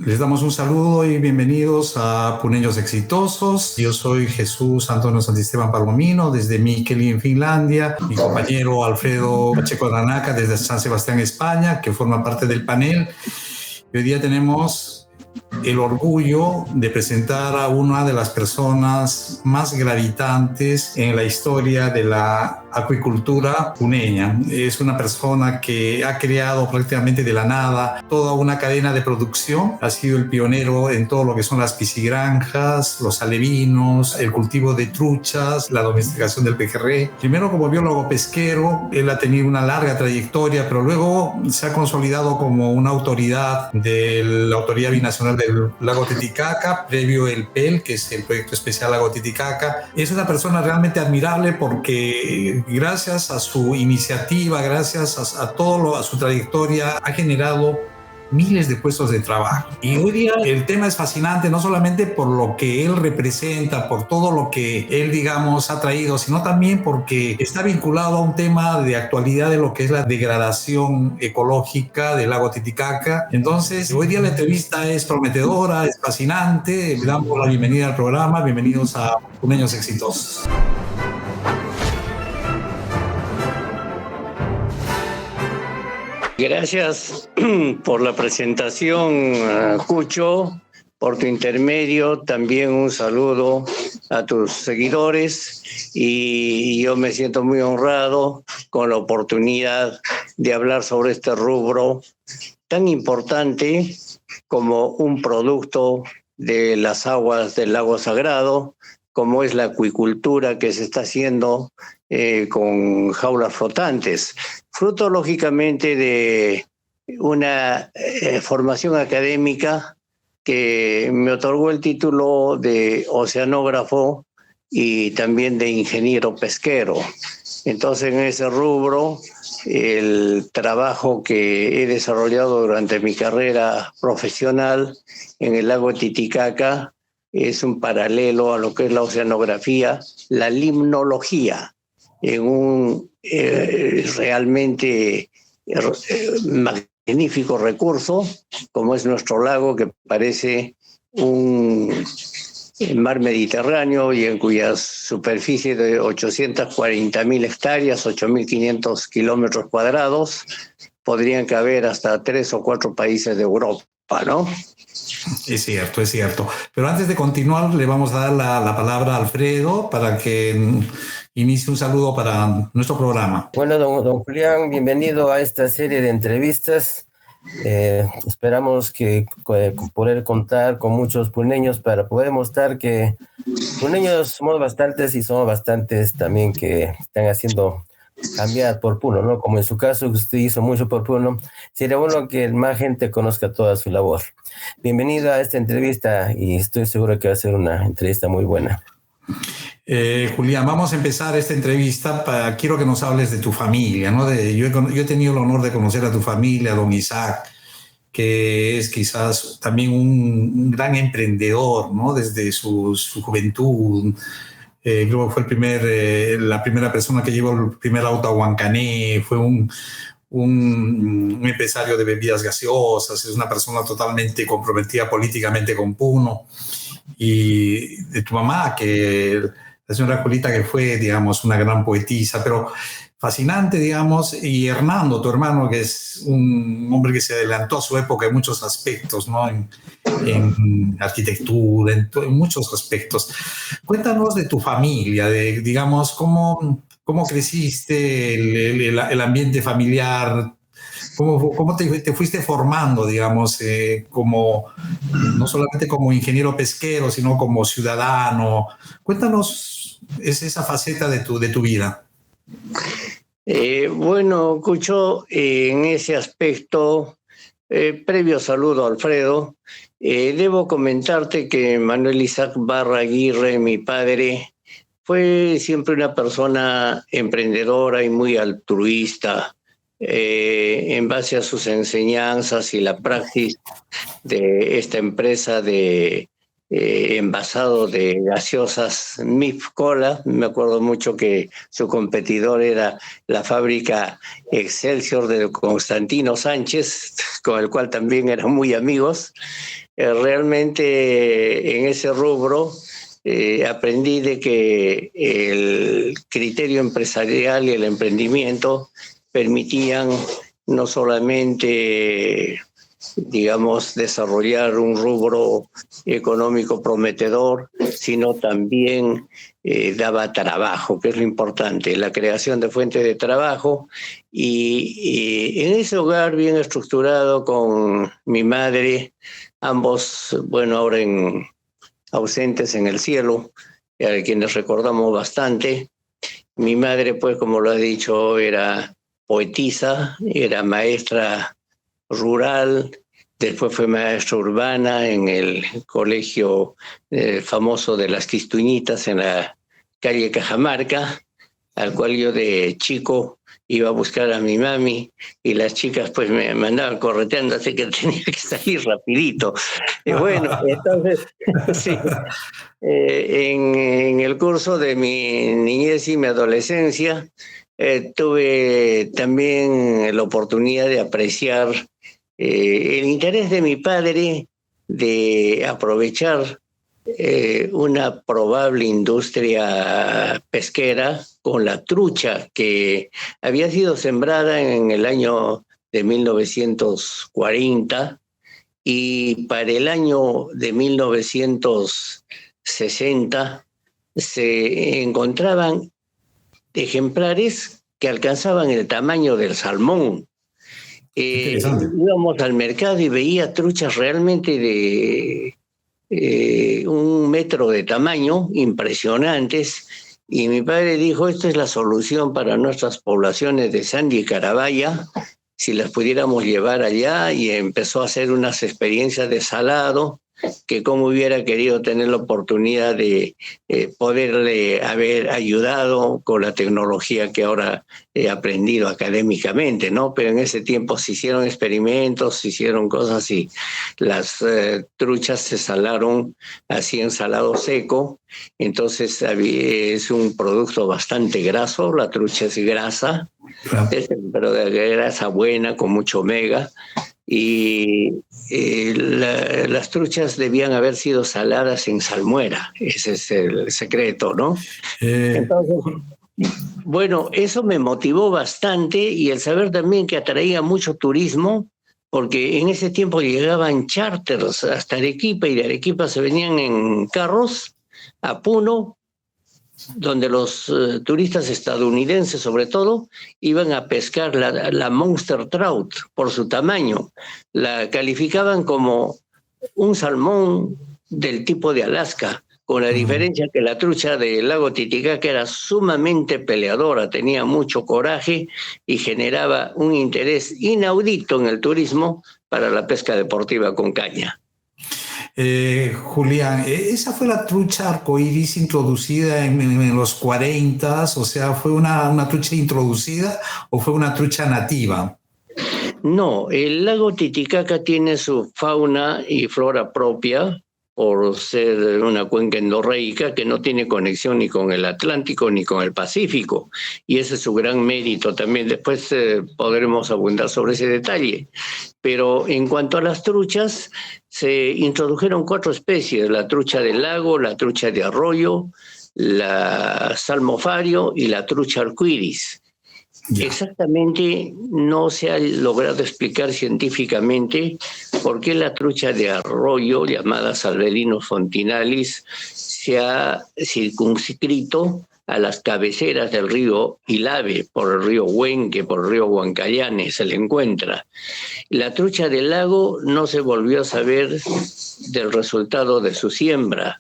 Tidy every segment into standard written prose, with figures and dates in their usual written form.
Les damos un saludo y bienvenidos a Puneños Exitosos. Yo soy Jesús Antonio Santisteban Palomino desde Mikkeli en Finlandia. Mi compañero Alfredo Pacheco Aranaca desde San Sebastián, España, que forma parte del panel. Y hoy día tenemos el orgullo de presentar a una de las personas más gravitantes en la historia de la acuicultura puneña. Es una persona que ha creado prácticamente de la nada toda una cadena de producción. Ha sido el pionero en todo lo que son las piscigranjas, los alevinos, el cultivo de truchas, la domesticación del pejerrey. Primero como biólogo pesquero, él ha tenido una larga trayectoria, pero luego se ha consolidado como una autoridad de la Autoridad Binacional del Lago Titicaca, previo el PEL, que es el Proyecto Especial Lago Titicaca. Es una persona realmente admirable porque gracias a su iniciativa, gracias a su trayectoria, ha generado miles de puestos de trabajo. Y hoy día el tema es fascinante, no solamente por lo que él representa, por todo lo que él, digamos, ha traído, sino también porque está vinculado a un tema de actualidad de lo que es la degradación ecológica del lago Titicaca. Entonces, hoy día la entrevista es prometedora, es fascinante. Le damos la bienvenida al programa. Bienvenidos a Puneños Exitosos. Gracias por la presentación, Cucho, por tu intermedio. También un saludo a tus seguidores y yo me siento muy honrado con la oportunidad de hablar sobre este rubro tan importante como un producto de las aguas del lago Sagrado, como es la acuicultura que se está haciendo con jaulas flotantes, fruto lógicamente de una formación académica que me otorgó el título de oceanógrafo y también de ingeniero pesquero. Entonces, en ese rubro, el trabajo que he desarrollado durante mi carrera profesional en el lago Titicaca es un paralelo a lo que es la oceanografía, la limnología, en un realmente magnífico recurso, como es nuestro lago, que parece un mar Mediterráneo y en cuya superficie de 840.000 hectáreas, 8.500 kilómetros cuadrados, podrían caber hasta 3 o 4 países de Europa, ¿no? Es cierto, es cierto. Pero antes de continuar, le vamos a dar la palabra a Alfredo para que inicie un saludo para nuestro programa. Bueno, don Julián, bienvenido a esta serie de entrevistas. Esperamos que poder contar con muchos puneños para poder mostrar que puneños somos bastantes y somos bastantes también que están haciendo cambiar por Puno, ¿no? Como en su caso, que usted hizo mucho por Puno, sería bueno que más gente conozca toda su labor. Bienvenido a esta entrevista y estoy seguro que va a ser una entrevista muy buena. Julián, vamos a empezar esta entrevista. Quiero que nos hables de tu familia, ¿no? Yo he tenido el honor de conocer a tu familia, don Isaac, que es quizás también un gran emprendedor, ¿no? Desde su juventud. Creo que fue la primera persona que llevó el primer auto a Huancané, fue un empresario de bebidas gaseosas, es una persona totalmente comprometida políticamente con Puno. Y de tu mamá, que la señora Julita, que fue, digamos, una gran poetisa, pero fascinante, digamos, y Hernando, tu hermano, que es un hombre que se adelantó a su época en muchos aspectos, ¿no? En arquitectura, en muchos aspectos. Cuéntanos de tu familia, digamos, cómo creciste, el ambiente familiar, cómo te fuiste formando, digamos, no solamente como ingeniero pesquero, sino como ciudadano. Cuéntanos esa faceta de tu vida. Bueno, Cucho, en ese aspecto, previo saludo a Alfredo, debo comentarte que Manuel Isaac Barra Aguirre, mi padre, fue siempre una persona emprendedora y muy altruista, en base a sus enseñanzas y la praxis de esta empresa de envasado de gaseosas MIF Cola. Me acuerdo mucho que su competidor era la fábrica Excelsior de Constantino Sánchez, con el cual también eran muy amigos. Realmente en ese rubro aprendí de que el criterio empresarial y el emprendimiento permitían no solamente, digamos, desarrollar un rubro económico prometedor, sino también daba trabajo, que es lo importante, la creación de fuentes de trabajo. Y en ese hogar bien estructurado con mi madre, ambos, bueno, ahora ausentes en el cielo, a quienes recordamos bastante. Mi madre, pues, como lo ha dicho, era poetisa, era maestra rural, después fue maestra urbana en el colegio famoso de las Quistuñitas en la calle Cajamarca, al cual yo de chico iba a buscar a mi mami y las chicas pues me andaban correteando, así que tenía que salir rapidito. Bueno, entonces, sí, en el curso de mi niñez y mi adolescencia tuve también la oportunidad de apreciar el interés de mi padre de aprovechar una probable industria pesquera con la trucha que había sido sembrada en el año de 1940 y para el año de 1960 se encontraban ejemplares que alcanzaban el tamaño del salmón. Íbamos al mercado y veía truchas realmente de 1 metro de tamaño, impresionantes, y mi padre dijo, esta es la solución para nuestras poblaciones de Sandia y Carabaya, si las pudiéramos llevar allá, y empezó a hacer unas experiencias de salado, que como hubiera querido tener la oportunidad de poderle haber ayudado con la tecnología que ahora he aprendido académicamente, ¿no? Pero en ese tiempo se hicieron experimentos, se hicieron cosas y las truchas se salaron así en salado seco, entonces es un producto bastante graso, la trucha es grasa, pero de grasa buena, con mucho omega, y las truchas debían haber sido saladas en salmuera, ese es el secreto, ¿no? Entonces, bueno, eso me motivó bastante y el saber también que atraía mucho turismo, porque en ese tiempo llegaban charters hasta Arequipa y de Arequipa se venían en carros a Puno, donde los turistas estadounidenses sobre todo iban a pescar la monster trout por su tamaño. La calificaban como un salmón del tipo de Alaska, con la diferencia que la trucha del lago Titicaca era sumamente peleadora, tenía mucho coraje y generaba un interés inaudito en el turismo para la pesca deportiva con caña. Julián, ¿esa fue la trucha arcoíris introducida en los 40? O sea, ¿fue una trucha introducida o fue una trucha nativa? No, el lago Titicaca tiene su fauna y flora propia por ser una cuenca endorreica que no tiene conexión ni con el Atlántico ni con el Pacífico, y ese es su gran mérito también. Después podremos abundar sobre ese detalle. Pero en cuanto a las truchas, se introdujeron 4 especies: la trucha del lago, la trucha de arroyo, la salmofario y la trucha arcoíris. Yeah. Exactamente no se ha logrado explicar científicamente por qué la trucha de arroyo, llamada Salvelinus fontinalis, se ha circunscrito a las cabeceras del río Ilave, por el río Huenque, por el río Huancayane, se le encuentra. La trucha del lago no se volvió a saber del resultado de su siembra.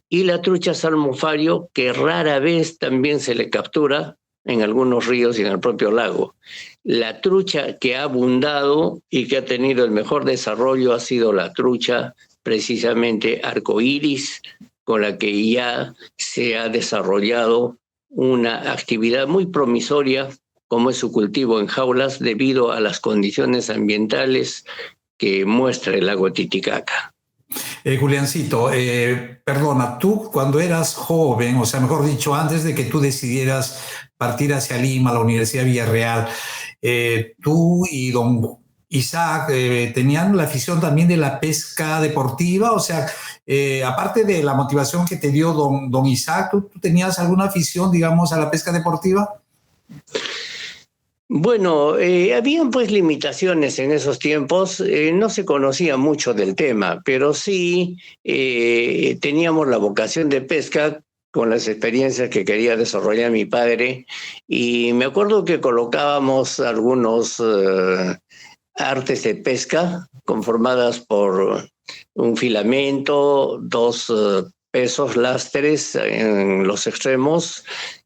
Y la trucha salmofario, que rara vez también se le captura en algunos ríos y en el propio lago. La trucha que ha abundado y que ha tenido el mejor desarrollo ha sido la trucha precisamente arcoíris, con la que ya se ha desarrollado una actividad muy promisoria, como es su cultivo en jaulas, debido a las condiciones ambientales que muestra el lago Titicaca. Juliancito, perdona, tú cuando eras joven, o sea, mejor dicho, antes de que tú decidieras partir hacia Lima, a la Universidad de Villarreal, tú y don Isaac tenían la afición también de la pesca deportiva, o sea, aparte de la motivación que te dio don Isaac, ¿tú tenías alguna afición, digamos, a la pesca deportiva? Bueno, habían pues limitaciones en esos tiempos, no se conocía mucho del tema, pero sí teníamos la vocación de pesca con las experiencias que quería desarrollar mi padre, y me acuerdo que colocábamos algunos artes de pesca conformadas por un filamento, dos pesos lastres en los extremos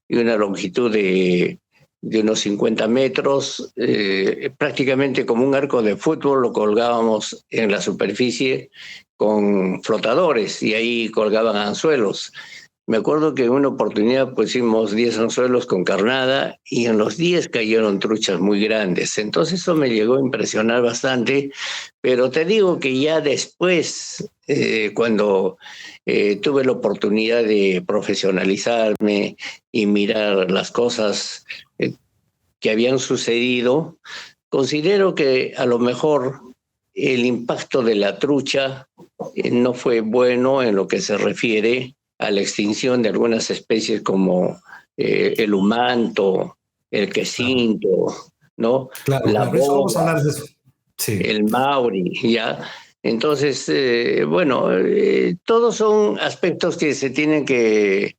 y una longitud de unos 50 metros, prácticamente como un arco de fútbol. Lo colgábamos en la superficie con flotadores y ahí colgaban anzuelos. Me acuerdo que en una oportunidad pusimos 10 anzuelos con carnada y en los 10 cayeron truchas muy grandes. Entonces eso me llegó a impresionar bastante, pero te digo que ya después, cuando tuve la oportunidad de profesionalizarme y mirar las cosas que habían sucedido, considero que a lo mejor el impacto de la trucha no fue bueno en lo que se refiere a la extinción de algunas especies como el humanto, el quesinto, ¿no? Claro, La claro, eso vamos a boga, hablar de eso. Sí. el mauri, ¿ya? Entonces, bueno, todos son aspectos que se tienen que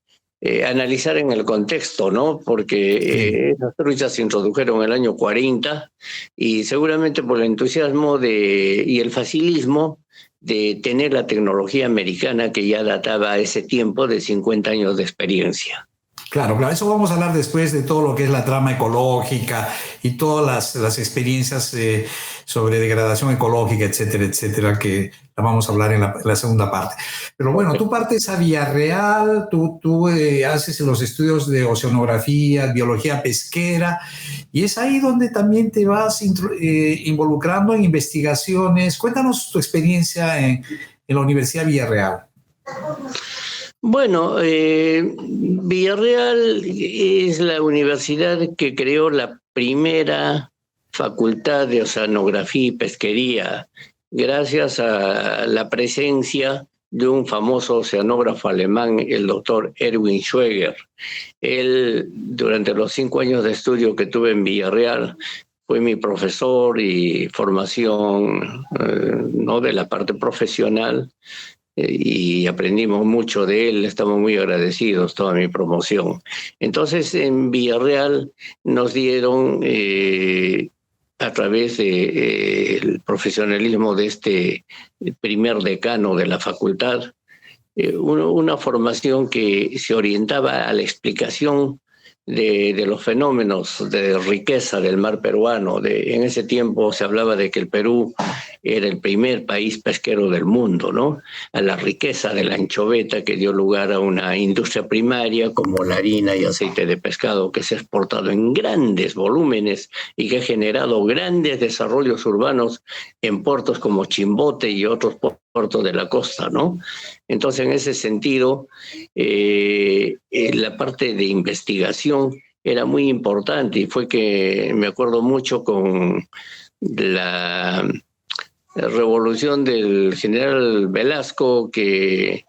analizar en el contexto, ¿no? Porque Sí. esas truchas se introdujeron en el año 40 y seguramente por el entusiasmo y el facilismo de tener la tecnología americana que ya databa a ese tiempo de 50 años de experiencia. Claro, claro, eso vamos a hablar después de todo lo que es la trama ecológica y todas las experiencias sobre degradación ecológica, etcétera, etcétera, que la vamos a hablar en la segunda parte. Pero bueno, tú partes a Villarreal, tú haces los estudios de oceanografía, biología pesquera, y es ahí donde también te vas involucrando en investigaciones. Cuéntanos tu experiencia en la Universidad de Villarreal. Bueno, Villarreal es la universidad que creó la primera facultad de oceanografía y pesquería, gracias a la presencia de un famoso oceanógrafo alemán, el doctor Erwin Schweger. Él, durante los 5 años de estudio que tuve en Villarreal, fue mi profesor y formación, ¿no?, de la parte profesional. Y aprendimos mucho de él, estamos muy agradecidos, toda mi promoción. Entonces, en Villarreal nos dieron, a través del profesionalismo de este primer decano de la facultad, una formación que se orientaba a la explicación de los fenómenos de riqueza del mar peruano. En ese tiempo se hablaba de que el Perú era el primer país pesquero del mundo, ¿no? A la riqueza de la anchoveta que dio lugar a una industria primaria como la harina y aceite de pescado que se ha exportado en grandes volúmenes y que ha generado grandes desarrollos urbanos en puertos como Chimbote y otros puertos de la costa, ¿no? Entonces, en ese sentido, la parte de investigación era muy importante, y fue que me acuerdo mucho con la revolución del general Velasco, que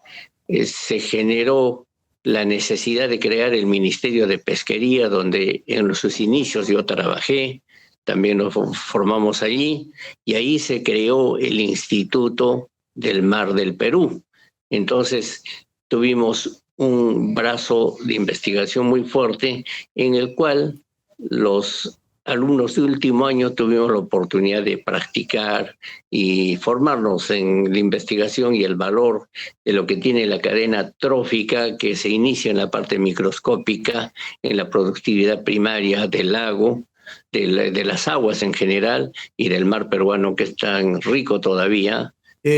se generó la necesidad de crear el Ministerio de Pesquería, donde en sus inicios yo trabajé, también nos formamos allí, y ahí se creó el Instituto del Mar del Perú. Entonces tuvimos un brazo de investigación muy fuerte en el cual los alumnos de último año tuvimos la oportunidad de practicar y formarnos en la investigación y el valor de lo que tiene la cadena trófica, que se inicia en la parte microscópica, en la productividad primaria del lago, de las aguas en general y del mar peruano, que es tan rico todavía.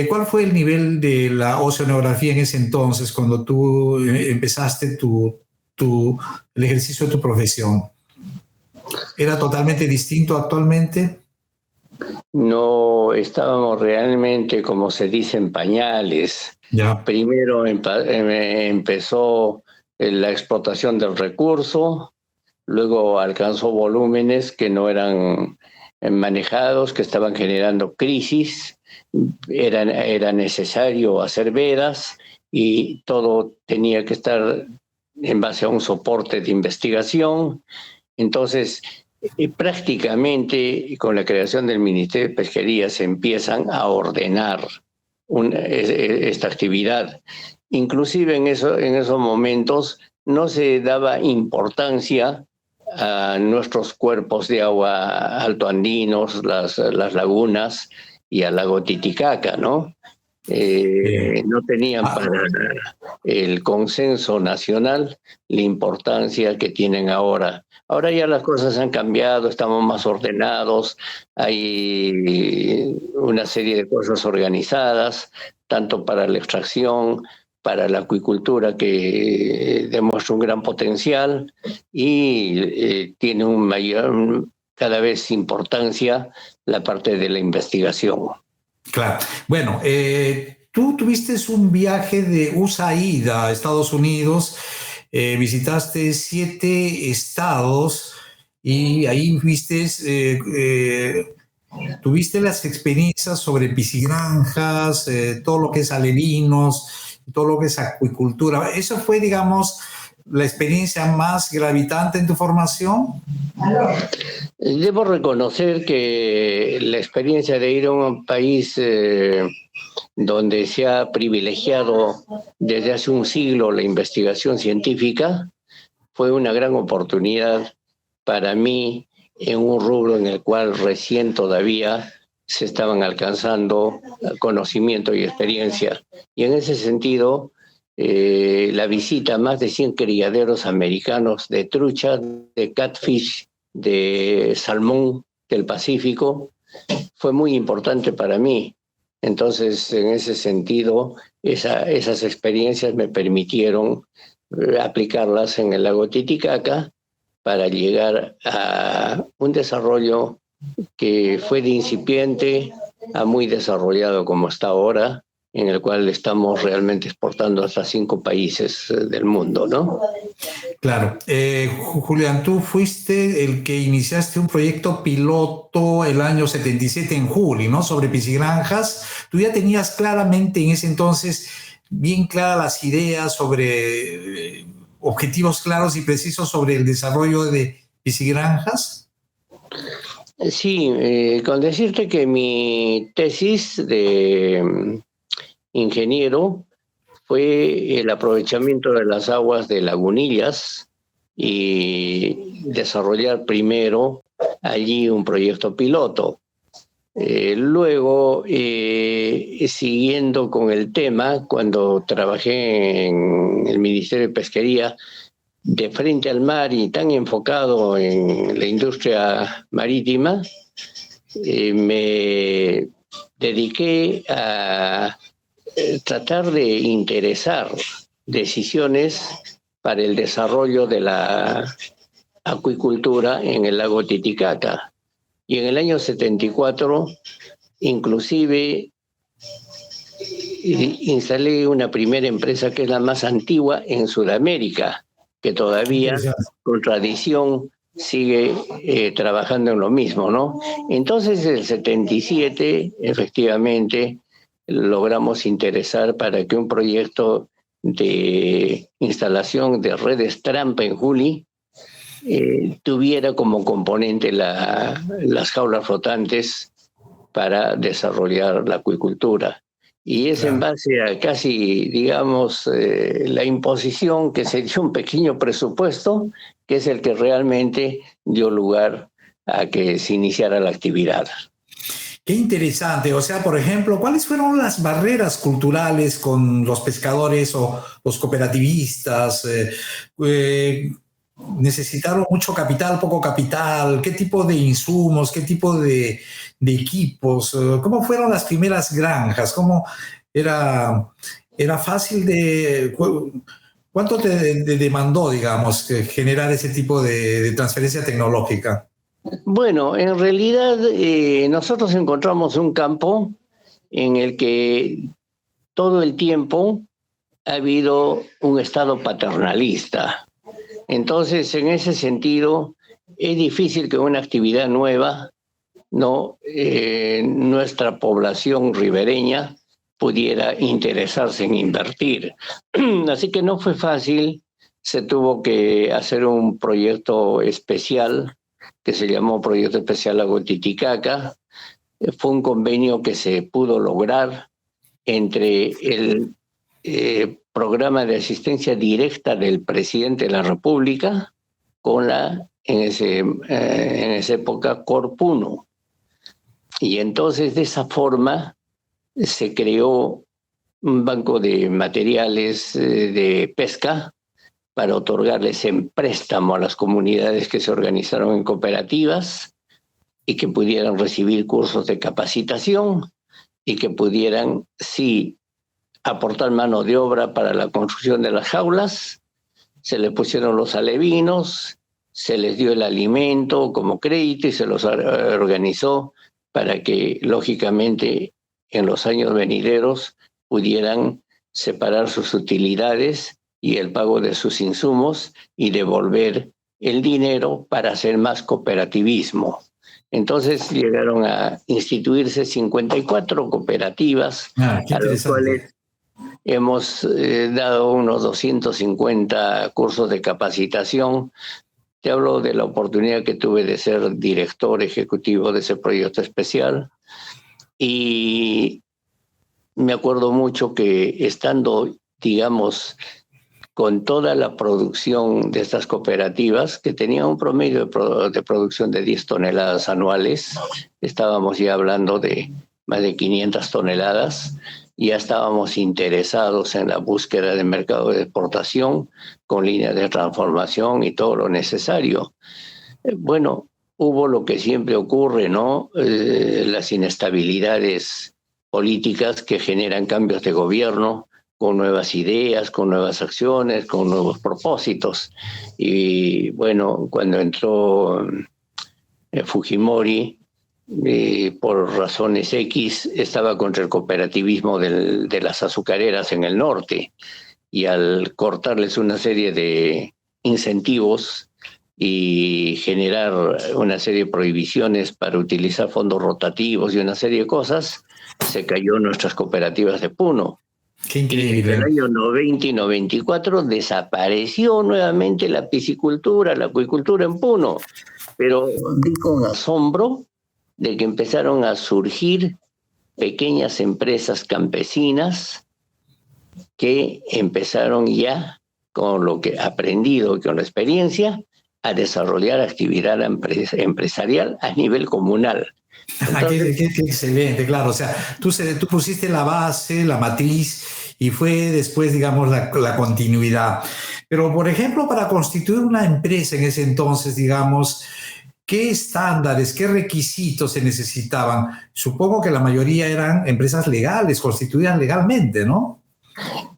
¿Cuál fue el nivel de la oceanografía en ese entonces, cuando tú empezaste el ejercicio de tu profesión? ¿Era totalmente distinto actualmente? no estábamos realmente, como se dice, en pañales. Ya. Primero empezó la explotación del recurso, luego alcanzó volúmenes que no eran manejados, que estaban generando crisis, era necesario hacer vedas y todo tenía que estar en base a un soporte de investigación. Entonces, prácticamente con la creación del Ministerio de Pesquería se empiezan a ordenar esta actividad. Inclusive en esos momentos no se daba importancia a nuestros cuerpos de agua altoandinos, las lagunas y al lago Titicaca, ¿no? No tenían para el consenso nacional la importancia que tienen ahora. Ahora ya las cosas han cambiado, estamos más ordenados, hay una serie de cosas organizadas, tanto para la extracción, para la acuicultura, que demuestra un gran potencial y tiene cada vez importancia la parte de la investigación. Claro. Bueno, tú tuviste un viaje de USAID a Estados Unidos, visitaste 7 estados y ahí tuviste las experiencias sobre piscigranjas, todo lo que es alevinos, todo lo que es acuicultura. ¿Eso fue, digamos, la experiencia más gravitante en tu formación? Debo reconocer que la experiencia de ir a un país donde se ha privilegiado desde hace un siglo la investigación científica fue una gran oportunidad para mí en un rubro en el cual recién todavía se estaban alcanzando conocimiento y experiencia. Y en ese sentido, la visita a más de 100 criaderos americanos de trucha, de catfish, de salmón del Pacífico, fue muy importante para mí. Entonces, en ese sentido, esas experiencias me permitieron aplicarlas en el lago Titicaca para llegar a un desarrollo que fue de incipiente a muy desarrollado como está ahora, en el cual estamos realmente exportando hasta 5 países del mundo, ¿no? Claro. Julián, tú fuiste el que iniciaste un proyecto piloto el año 77 en Juli, ¿no? Sobre piscigranjas. Tú ya tenías claramente en ese entonces bien claras las ideas sobre objetivos claros y precisos sobre el desarrollo de piscigranjas. Sí, con decirte que mi tesis de ingeniero fue el aprovechamiento de las aguas de Lagunillas y desarrollar primero allí un proyecto piloto. Luego, siguiendo con el tema, cuando trabajé en el Ministerio de Pesquería, de frente al mar y tan enfocado en la industria marítima, me dediqué a tratar de interesar decisiones para el desarrollo de la acuicultura en el lago Titicaca. Y en el año 74, inclusive, instalé una primera empresa que es la más antigua en Sudamérica, que todavía, con tradición, sigue trabajando en lo mismo, ¿no? Entonces, en el 77, efectivamente, logramos interesar para que un proyecto de instalación de redes trampa en Juli tuviera como componente las jaulas flotantes para desarrollar la acuicultura. Y es en base a casi, digamos, la imposición que se dio un pequeño presupuesto, que es el que realmente dio lugar a que se iniciara la actividad. Qué interesante. O sea, por ejemplo, ¿cuáles fueron las barreras culturales con los pescadores o los cooperativistas? ¿Necesitaron mucho capital, poco capital? ¿Qué tipo de insumos? ¿Qué tipo de equipos? ¿Cómo fueron las primeras granjas? ¿Cómo era fácil de... ¿Cuánto te demandó, digamos, generar ese tipo de transferencia tecnológica? Bueno, en realidad nosotros encontramos un campo en el que todo el tiempo ha habido un Estado paternalista. Entonces, en ese sentido, es difícil que una actividad nueva, no, nuestra población ribereña pudiera interesarse en invertir. Así que no fue fácil, se tuvo que hacer un proyecto especial que se llamó Proyecto Especial Lago Titicaca. Fue un convenio que se pudo lograr entre el programa de asistencia directa del presidente de la República con la, en esa época, Corpuno. Y entonces de esa forma se creó un banco de materiales de pesca para otorgarles en préstamo a las comunidades que se organizaron en cooperativas y que pudieran recibir cursos de capacitación y que pudieran, sí, aportar mano de obra para la construcción de las jaulas. Se les pusieron los alevinos, se les dio el alimento como crédito y se los organizó para que, lógicamente, en los años venideros pudieran separar sus utilidades y el pago de sus insumos y devolver el dinero para hacer más cooperativismo. Entonces llegaron a instituirse 54 cooperativas, a las cuales hemos dado unos 250 cursos de capacitación. Te hablo de la oportunidad que tuve de ser director ejecutivo de ese proyecto especial. Y me acuerdo mucho que estando, digamos, con toda la producción de estas cooperativas, que tenían un promedio de producción de 10 toneladas anuales, estábamos ya hablando de más de 500 toneladas, y ya estábamos interesados en la búsqueda de mercado de exportación, con líneas de transformación y todo lo necesario. Bueno, hubo lo que siempre ocurre, ¿no? Las inestabilidades políticas que generan cambios de gobierno, con nuevas ideas, con nuevas acciones, con nuevos propósitos. Y bueno, cuando entró Fujimori, por razones X, estaba contra el cooperativismo de las azucareras en el norte, y al cortarles una serie de incentivos y generar una serie de prohibiciones para utilizar fondos rotativos y una serie de cosas, se cayó nuestras cooperativas de Puno. Qué increíble. Y en el año 90 y 94 desapareció nuevamente la piscicultura, la acuicultura en Puno, pero vi con asombro de que empezaron a surgir pequeñas empresas campesinas que empezaron ya, con lo que aprendido y con la experiencia, a desarrollar actividad empresarial a nivel comunal. Entonces, qué excelente, claro. O sea, tú pusiste la base, la matriz, y fue después, digamos, la continuidad. Pero, por ejemplo, para constituir una empresa en ese entonces, digamos, ¿qué estándares, qué requisitos se necesitaban? Supongo que la mayoría eran empresas legales, constituidas legalmente, ¿no?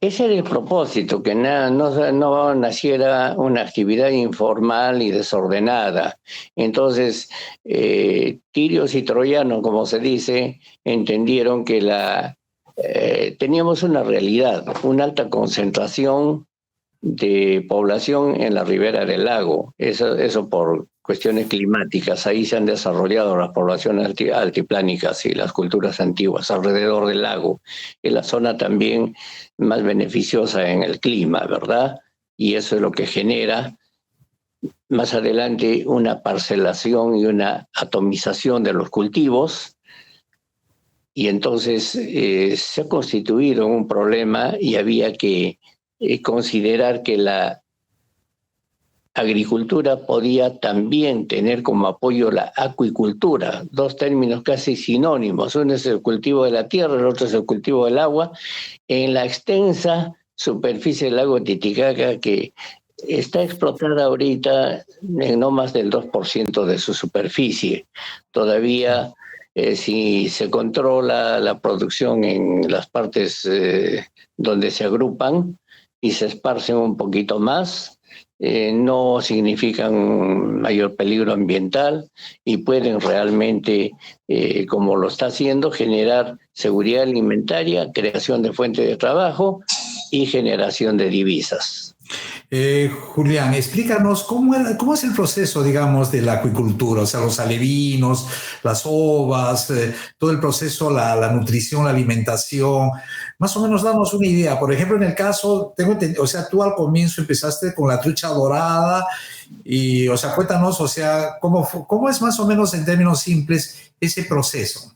Ese era el propósito, que no naciera una actividad informal y desordenada. Entonces, tirios y troyanos, como se dice, entendieron que teníamos una realidad, una alta concentración de población en la ribera del lago. Eso por cuestiones climáticas. Ahí se han desarrollado las poblaciones altiplánicas y las culturas antiguas alrededor del lago. Es la zona también más beneficiosa en el clima, ¿verdad? Y eso es lo que genera más adelante una parcelación y una atomización de los cultivos. Y entonces se ha constituido un problema y había que considerar que la agricultura podía también tener como apoyo la acuicultura, dos términos casi sinónimos. Uno es el cultivo de la tierra, el otro es el cultivo del agua, en la extensa superficie del lago Titicaca, que está explotada ahorita en no más del 2% de su superficie. Todavía, si se controla la producción en las partes donde se agrupan y se esparcen un poquito más, no significan mayor peligro ambiental y pueden realmente, como lo está haciendo, generar seguridad alimentaria, creación de fuentes de trabajo y generación de divisas. Julián, explícanos cómo es el proceso, digamos, de la acuicultura, o sea, los alevinos, las ovas, todo el proceso, la nutrición, la alimentación. Más o menos damos una idea. Por ejemplo, en el caso, tengo entendido, o sea, tú al comienzo empezaste con la trucha dorada y, o sea, cuéntanos, o sea, cómo es más o menos en términos simples ese proceso.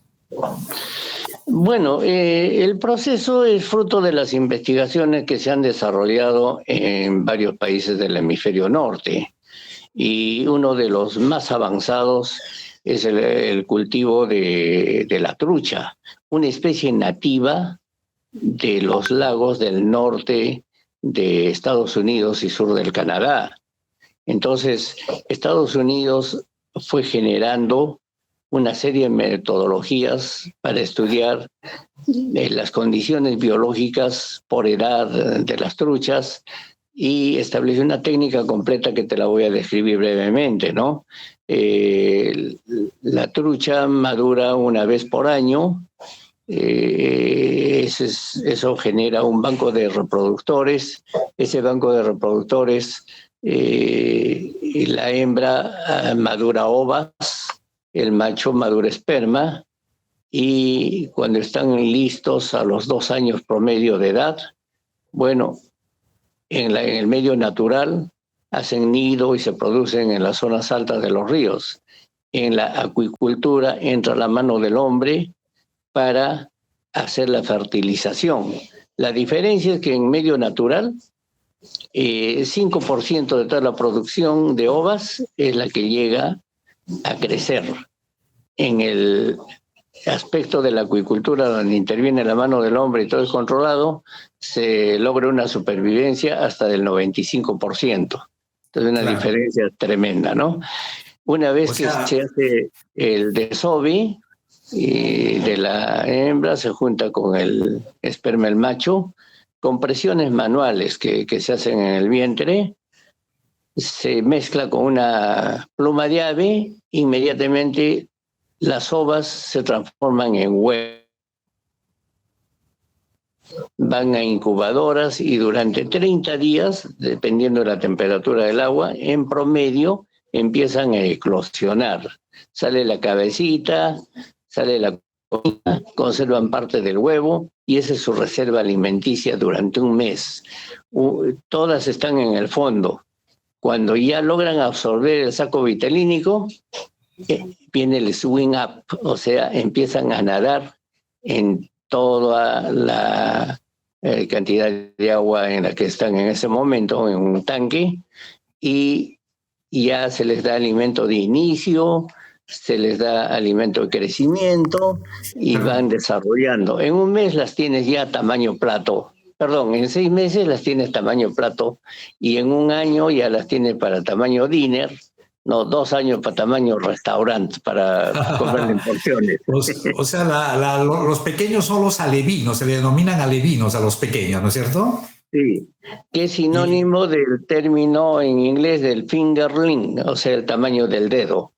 Bueno, el proceso es fruto de las investigaciones que se han desarrollado en varios países del hemisferio norte y uno de los más avanzados es el cultivo de la trucha, una especie nativa de los lagos del norte de Estados Unidos y sur del Canadá. Entonces, Estados Unidos fue generando una serie de metodologías para estudiar las condiciones biológicas por edad de las truchas y estableció una técnica completa que te la voy a describir brevemente, ¿no? La trucha madura una vez por año, eso genera un banco de reproductores, ese banco de reproductores, la hembra madura ovas, el macho madura esperma y cuando están listos a los 2 años promedio de edad, bueno, en el medio natural hacen nido y se producen en las zonas altas de los ríos. En la acuicultura entra la mano del hombre para hacer la fertilización. La diferencia es que en medio natural 5% de toda la producción de ovas es la que llega a crecer. En el aspecto de la acuicultura, donde interviene la mano del hombre y todo es controlado, se logra una supervivencia hasta del 95%. Entonces, una diferencia tremenda, ¿no? Una vez que se hace el desove de la hembra, se junta con el esperma del macho, con presiones manuales que se hacen en el vientre, se mezcla con una pluma de ave, inmediatamente las ovas se transforman en huevos, van a incubadoras y durante 30 días, dependiendo de la temperatura del agua, en promedio empiezan a eclosionar. Sale la cabecita, sale la colita, conservan parte del huevo y esa es su reserva alimenticia durante un mes. Todas están en el fondo. Cuando ya logran absorber el saco vitalínico, viene el swing up, o sea, empiezan a nadar en toda la cantidad de agua en la que están en ese momento, en un tanque, y ya se les da alimento de inicio, se les da alimento de crecimiento y van desarrollando. En un mes las tienes ya tamaño plato. Perdón, en 6 meses las tienes tamaño plato y en 1 año ya las tienes para tamaño dinner, no, 2 años para tamaño restaurante, para comer en porciones. O sea, los pequeños son los alevinos, se le denominan alevinos a los pequeños, ¿no es cierto? Sí, que es sinónimo del término en inglés del fingerling, o sea, el tamaño del dedo.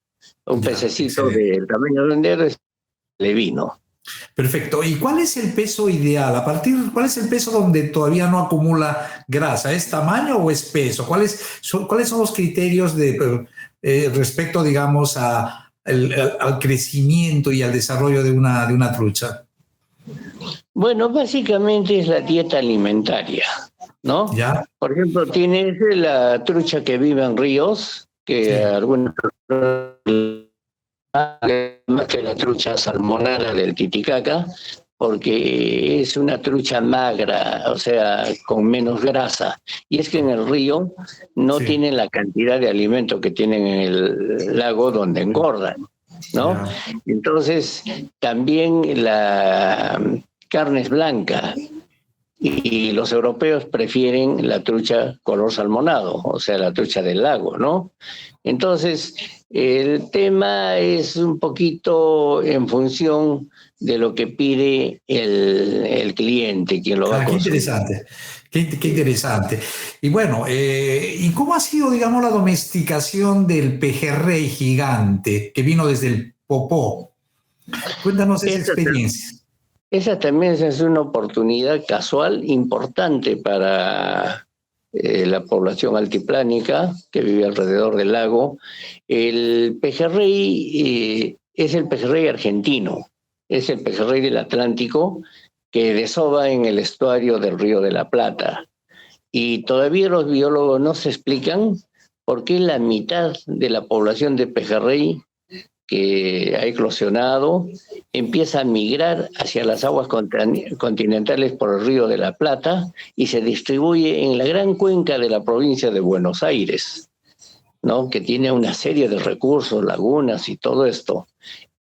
Un pececito del tamaño de un dedo es alevino. Perfecto. ¿Y cuál es el peso ideal? ¿Cuál es el peso donde todavía no acumula grasa? ¿Es tamaño o es peso? ¿Cuáles son los criterios respecto, digamos, al crecimiento y al desarrollo de una trucha? Bueno, básicamente es la dieta alimentaria, ¿no? ¿Ya? Por ejemplo, tienes la trucha que vive en ríos, que algunas más que la trucha salmonara del Titicaca, porque es una trucha magra, o sea, con menos grasa. Y es que en el río no tienen la cantidad de alimento que tienen en el lago donde engordan, ¿no? Entonces, también la carne es blanca. y los europeos prefieren la trucha color salmonado, o sea, la trucha del lago, ¿no? Entonces, el tema es un poquito en función de lo que pide el cliente, quien lo va a Qué consumir. interesante, qué interesante. Y bueno, ¿y cómo ha sido, digamos, la domesticación del pejerrey gigante que vino desde el Popó? Cuéntanos esa experiencia. Esa también es una oportunidad casual importante para la población altiplánica que vive alrededor del lago. El pejerrey es el pejerrey argentino, es el pejerrey del Atlántico que desova en el estuario del Río de la Plata. Y todavía los biólogos no se explican por qué la mitad de la población de pejerrey que ha eclosionado empieza a migrar hacia las aguas continentales por el Río de la Plata y se distribuye en la gran cuenca de la provincia de Buenos Aires, ¿no? Que tiene una serie de recursos, lagunas y todo esto,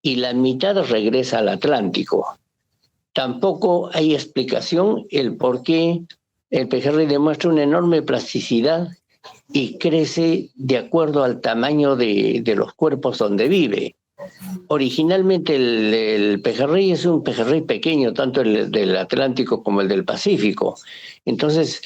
y la mitad regresa al Atlántico. Tampoco hay explicación el por qué el pejerrey demuestra una enorme plasticidad y crece de acuerdo al tamaño de los cuerpos donde vive. Originalmente el pejerrey es un pejerrey pequeño, tanto el del Atlántico como el del Pacífico. Entonces,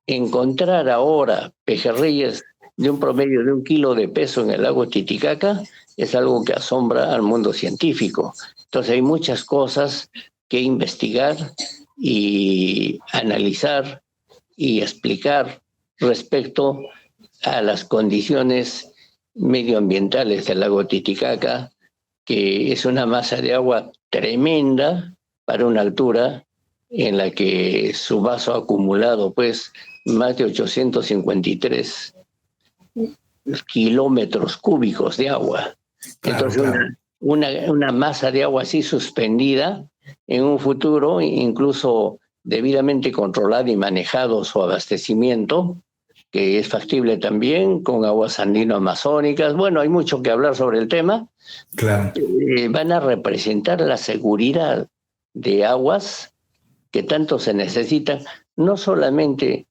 encontrar ahora pejerreyes de un promedio de 1 kilo de peso en el lago Titicaca es algo que asombra al mundo científico. Entonces hay muchas cosas que investigar y analizar y explicar respecto a las condiciones medioambientales del lago Titicaca, que es una masa de agua tremenda para una altura en la que su vaso ha acumulado pues más de 853 kilómetros cúbicos de agua. Claro, entonces claro. Una masa de agua así suspendida en un futuro, incluso debidamente controlado y manejado su abastecimiento, que es factible también con aguas andino-amazónicas. Bueno, hay mucho que hablar sobre el tema. Claro. Van a representar la seguridad de aguas que tanto se necesitan, no solamente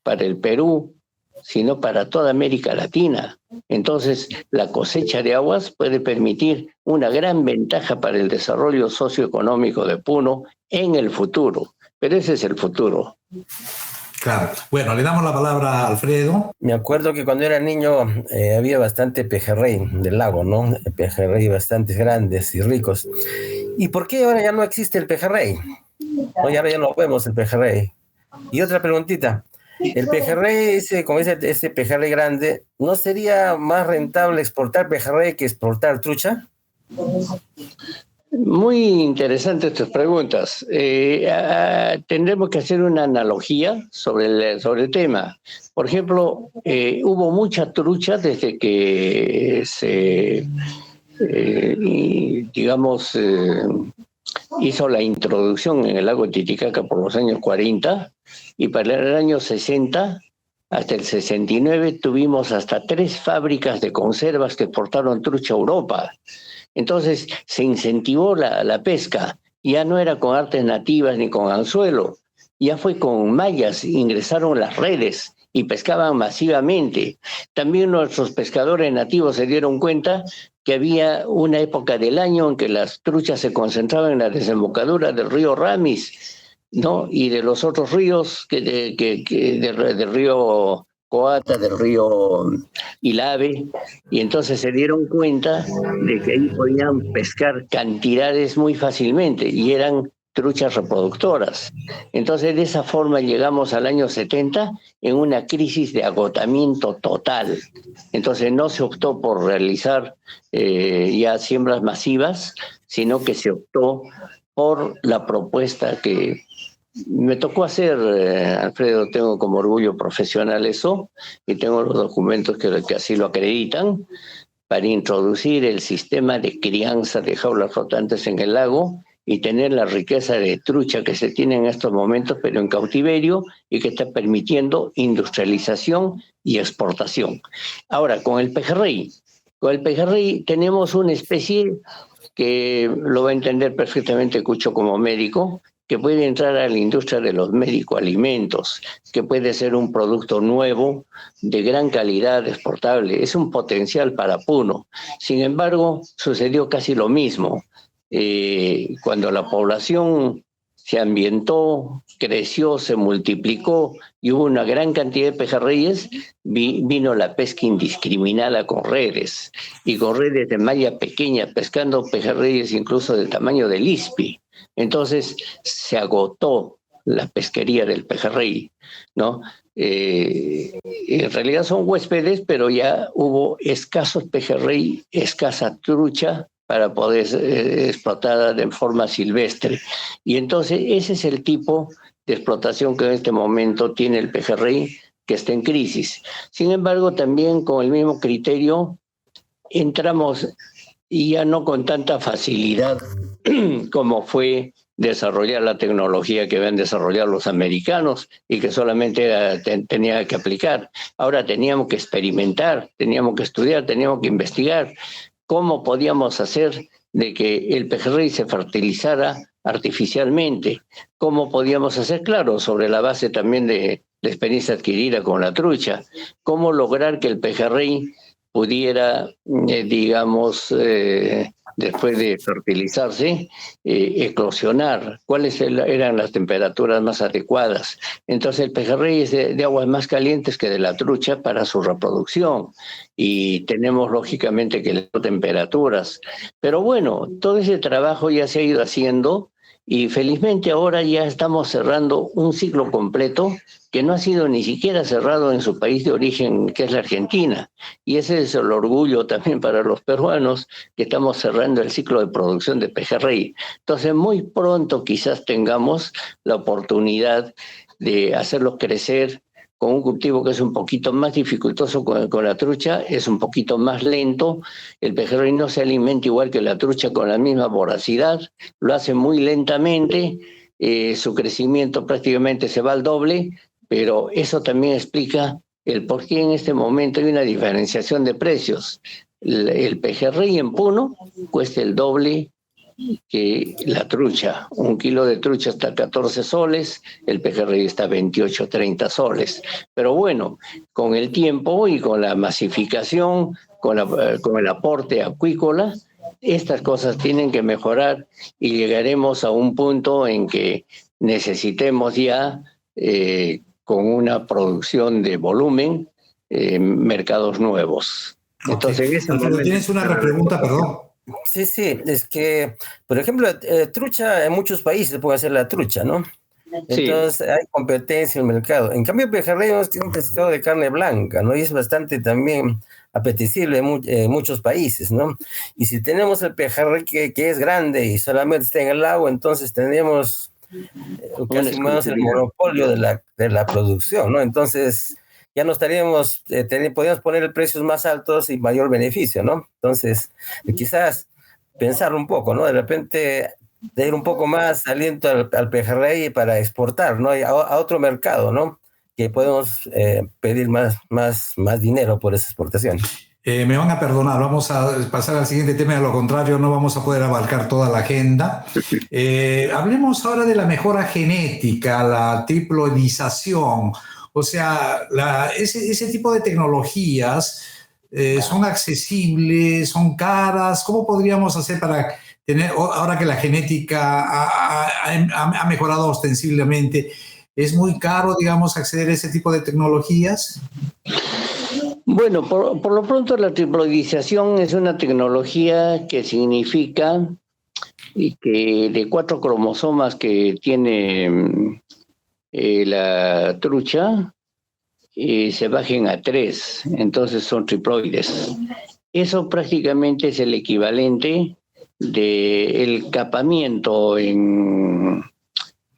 para el Perú, sino para toda América Latina. Entonces, la cosecha de aguas puede permitir una gran ventaja para el desarrollo socioeconómico de Puno en el futuro. Pero ese es el futuro. Claro. Bueno, le damos la palabra a Alfredo. Me acuerdo que cuando era niño había bastante pejerrey del lago, ¿no? Pejerrey bastante grandes y ricos. ¿Y por qué ahora ya no existe el pejerrey? No, ya no vemos el pejerrey. Y otra preguntita. El pejerrey, como dice ese pejerrey grande, ¿no sería más rentable exportar pejerrey que exportar trucha? Muy interesantes tus preguntas. Tendremos que hacer una analogía sobre el tema. Por ejemplo, hubo mucha trucha desde que se, hizo la introducción en el lago Titicaca por los años 40, y para el año 60 hasta el 69 tuvimos hasta 3 fábricas de conservas que exportaron trucha a Europa. Entonces se incentivó la pesca, ya no era con artes nativas ni con anzuelo, ya fue con mallas, ingresaron las redes y pescaban masivamente. También nuestros pescadores nativos se dieron cuenta que había una época del año en que las truchas se concentraban en la desembocadura del río Ramis, ¿no? Y de los otros ríos, del río Coata, del río Ilave, y entonces se dieron cuenta de que ahí podían pescar cantidades muy fácilmente y eran truchas reproductoras. Entonces de esa forma llegamos al año 70 en una crisis de agotamiento total. Entonces no se optó por realizar ya siembras masivas, sino que se optó por la propuesta que me tocó hacer, Alfredo. Tengo como orgullo profesional eso, y tengo los documentos que así lo acreditan, para introducir el sistema de crianza de jaulas flotantes en el lago y tener la riqueza de trucha que se tiene en estos momentos, pero en cautiverio, y que está permitiendo industrialización y exportación. Ahora, con el pejerrey tenemos una especie que lo va a entender perfectamente Cucho como médico, que puede entrar a la industria de los médico-alimentos, que puede ser un producto nuevo, de gran calidad, exportable. Es un potencial para Puno. Sin embargo, sucedió casi lo mismo. Cuando la población se ambientó, creció, se multiplicó y hubo una gran cantidad de pejerreyes, vino la pesca indiscriminada con redes, y con redes de malla pequeña, pescando pejerreyes incluso del tamaño del ispi. Entonces se agotó la pesquería del pejerrey, ¿no? En realidad son huéspedes, pero ya hubo escasos pejerrey, escasa trucha, para poder explotar de forma silvestre. Y entonces ese es el tipo de explotación que en este momento tiene el pejerrey, que está en crisis. Sin embargo, también con el mismo criterio entramos, y ya no con tanta facilidad como fue desarrollar la tecnología que habían desarrollado los americanos y que solamente tenía que aplicar. Ahora teníamos que experimentar, teníamos que estudiar, teníamos que investigar cómo podíamos hacer de que el pejerrey se fertilizara artificialmente, cómo podíamos hacer, claro, sobre la base también de la experiencia adquirida con la trucha, cómo lograr que el pejerrey pudiera, después de fertilizarse, eclosionar, cuáles eran las temperaturas más adecuadas. Entonces el pejerrey es de aguas más calientes que de la trucha para su reproducción, y tenemos lógicamente que las temperaturas. Pero bueno, todo ese trabajo ya se ha ido haciendo, y felizmente ahora ya estamos cerrando un ciclo completo que no ha sido ni siquiera cerrado en su país de origen, que es la Argentina. Y ese es el orgullo también para los peruanos, que estamos cerrando el ciclo de producción de pejerrey. Entonces, muy pronto quizás tengamos la oportunidad de hacerlos crecer con un cultivo que es un poquito más dificultoso con la trucha, es un poquito más lento. El pejerrey no se alimenta igual que la trucha con la misma voracidad, lo hace muy lentamente, su crecimiento prácticamente se va al doble, pero eso también explica el por qué en este momento hay una diferenciación de precios. El pejerrey en Puno cuesta el doble que la trucha. 1 kilo de trucha está a 14 soles, el pejerrey está a 28, 30 soles. Pero bueno, con el tiempo y con la masificación, con el aporte acuícola, estas cosas tienen que mejorar, y llegaremos a un punto en que necesitemos ya, con una producción de volumen, mercados nuevos. Entonces, Alfredo, tienes una repregunta, perdón. Sí, es que, por ejemplo, trucha en muchos países puede hacer la trucha, ¿no? Entonces sí, hay competencia en el mercado. En cambio, el pejerrey es un pescado de carne blanca, ¿no? Y es bastante también apetecible en muchos países, ¿no? Y si tenemos el pejerrey que es grande y solamente está en el agua, entonces tenemos casi más el monopolio de la producción, ¿no? Entonces ya no estaríamos, podríamos poner precios más altos y mayor beneficio, ¿no? Entonces, quizás pensar un poco, ¿no? De repente, de ir un poco más aliento al pejerrey para exportar, ¿no? A otro mercado, ¿no? Que podemos pedir más dinero por esa exportación. Me van a perdonar, vamos a pasar al siguiente tema, de lo contrario no vamos a poder abarcar toda la agenda. Hablemos ahora de la mejora genética, la triploidización. O sea, ese tipo de tecnologías son accesibles, son caras. ¿Cómo podríamos hacer para tener, ahora que la genética ha mejorado ostensiblemente, es muy caro, digamos, acceder a ese tipo de tecnologías? Bueno, por lo pronto la triploidización es una tecnología que significa que de 4 cromosomas que tiene la trucha, se bajen a 3, entonces son triploides. Eso prácticamente es el equivalente del capamiento en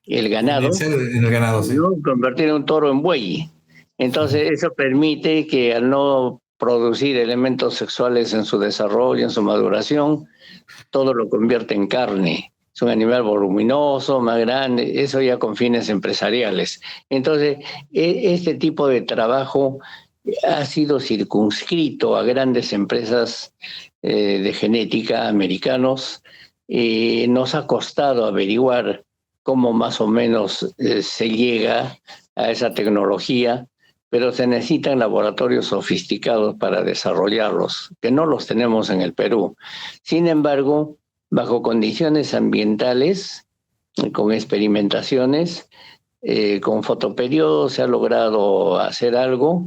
el ganado, en el ganado, sí. ¿no? Convertir un toro en buey. Entonces eso permite que, al no producir elementos sexuales en su desarrollo, en su maduración, todo lo convierte en carne. Es un animal voluminoso, más grande, eso ya con fines empresariales. Entonces, este tipo de trabajo ha sido circunscrito a grandes empresas de genética americanos. Nos ha costado averiguar cómo más o menos se llega a esa tecnología, pero se necesitan laboratorios sofisticados para desarrollarlos, que no los tenemos en el Perú. Sin embargo, bajo condiciones ambientales, con experimentaciones, con fotoperiodos se ha logrado hacer algo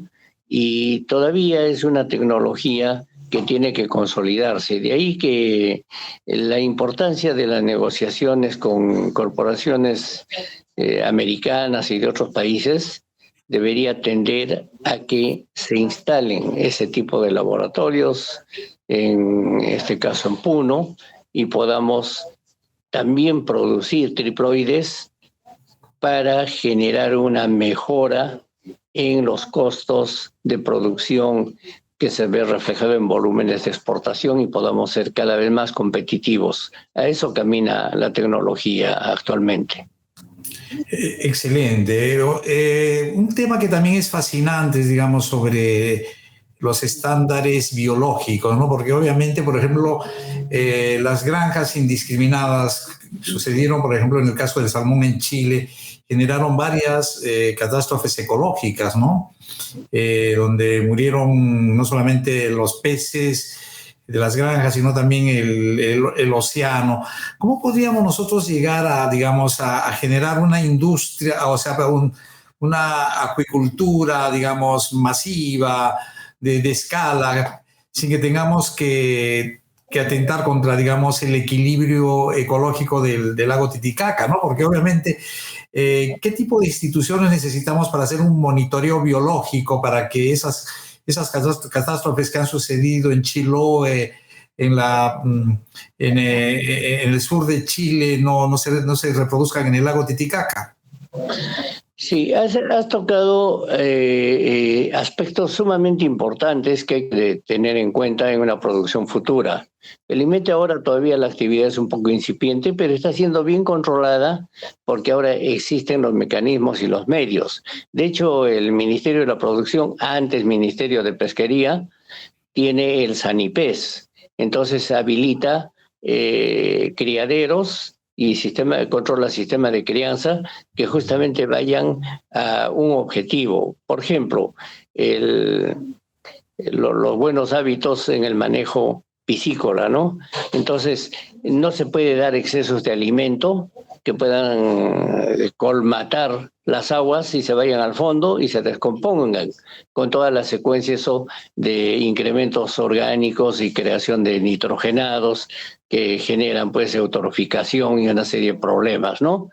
y todavía es una tecnología que tiene que consolidarse. De ahí que la importancia de las negociaciones con corporaciones americanas y de otros países debería tender a que se instalen ese tipo de laboratorios, en este caso en Puno, y podamos también producir triploides para generar una mejora en los costos de producción que se ve reflejado en volúmenes de exportación y podamos ser cada vez más competitivos. A eso camina la tecnología actualmente. Excelente. Un tema que también es fascinante, digamos, sobre los estándares biológicos, ¿no? Porque obviamente, por ejemplo, las granjas indiscriminadas sucedieron, por ejemplo, en el caso del salmón en Chile, generaron varias catástrofes ecológicas, ¿no? Donde murieron no solamente los peces de las granjas, sino también el océano. ¿Cómo podríamos nosotros llegar a, digamos, a generar una industria, o sea, una acuicultura, digamos, masiva, de escala, sin que tengamos que atentar contra, digamos, el equilibrio ecológico del lago Titicaca, ¿no? Porque obviamente, ¿qué tipo de instituciones necesitamos para hacer un monitoreo biológico para que esas catástrofes que han sucedido en Chiloé, en el sur de Chile, no se reproduzcan en el lago Titicaca? Sí, has tocado aspectos sumamente importantes que hay que tener en cuenta en una producción futura. Felizmente ahora todavía la actividad es un poco incipiente, pero está siendo bien controlada porque ahora existen los mecanismos y los medios. De hecho, el Ministerio de la Producción, antes Ministerio de Pesquería, tiene el SANIPES. Entonces habilita criaderos y controla sistemas de crianza que justamente vayan a un objetivo. Por ejemplo, los buenos hábitos en el manejo piscícola, ¿no? Entonces, no se puede dar excesos de alimento que puedan colmatar las aguas y se vayan al fondo y se descompongan con toda la secuencia eso de incrementos orgánicos y creación de nitrogenados que generan pues eutroficación y una serie de problemas, ¿no?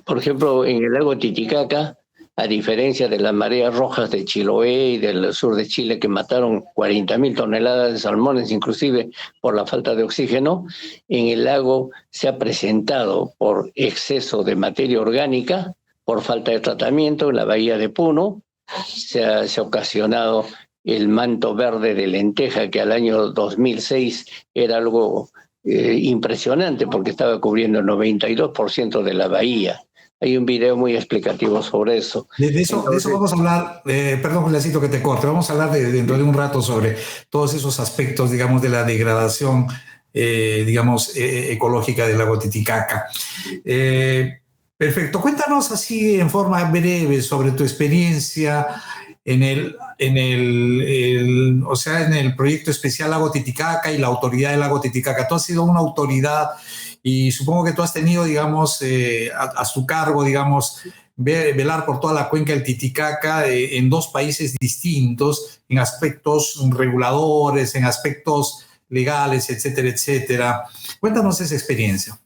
Por ejemplo, en el lago Titicaca, a diferencia de las mareas rojas de Chiloé y del sur de Chile que mataron 40.000 toneladas de salmones, inclusive por la falta de oxígeno, en el lago se ha presentado por exceso de materia orgánica, por falta de tratamiento en la bahía de Puno, se ha ocasionado el manto verde de lenteja que al año 2006 era algo impresionante porque estaba cubriendo el 92% de la bahía. Hay un video muy explicativo sobre eso. De eso vamos a hablar, perdón, Juliacito, que te corte, vamos a hablar dentro de un rato sobre todos esos aspectos, digamos, de la degradación, digamos, ecológica del lago Titicaca. Perfecto, cuéntanos así en forma breve sobre tu experiencia en el proyecto especial Lago Titicaca y la autoridad del lago Titicaca. Tú has sido una autoridad y supongo que tú has tenido, digamos, a su cargo, digamos, velar por toda la cuenca del Titicaca en dos países distintos, en aspectos reguladores, en aspectos legales, etcétera, etcétera. Cuéntanos esa experiencia.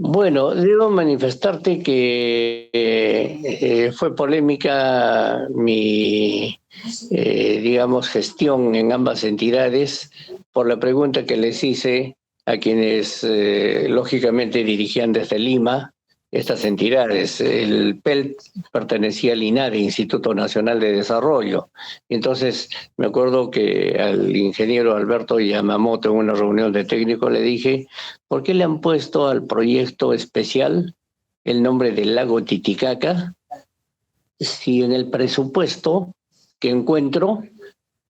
Bueno, debo manifestarte que fue polémica mi, digamos, gestión en ambas entidades por la pregunta que les hice a quienes lógicamente dirigían desde Lima estas entidades. El PELT pertenecía al INADE, Instituto Nacional de Desarrollo. Entonces me acuerdo que al ingeniero Alberto Yamamoto en una reunión de técnicos le dije, ¿por qué le han puesto al proyecto especial el nombre del lago Titicaca si en el presupuesto que encuentro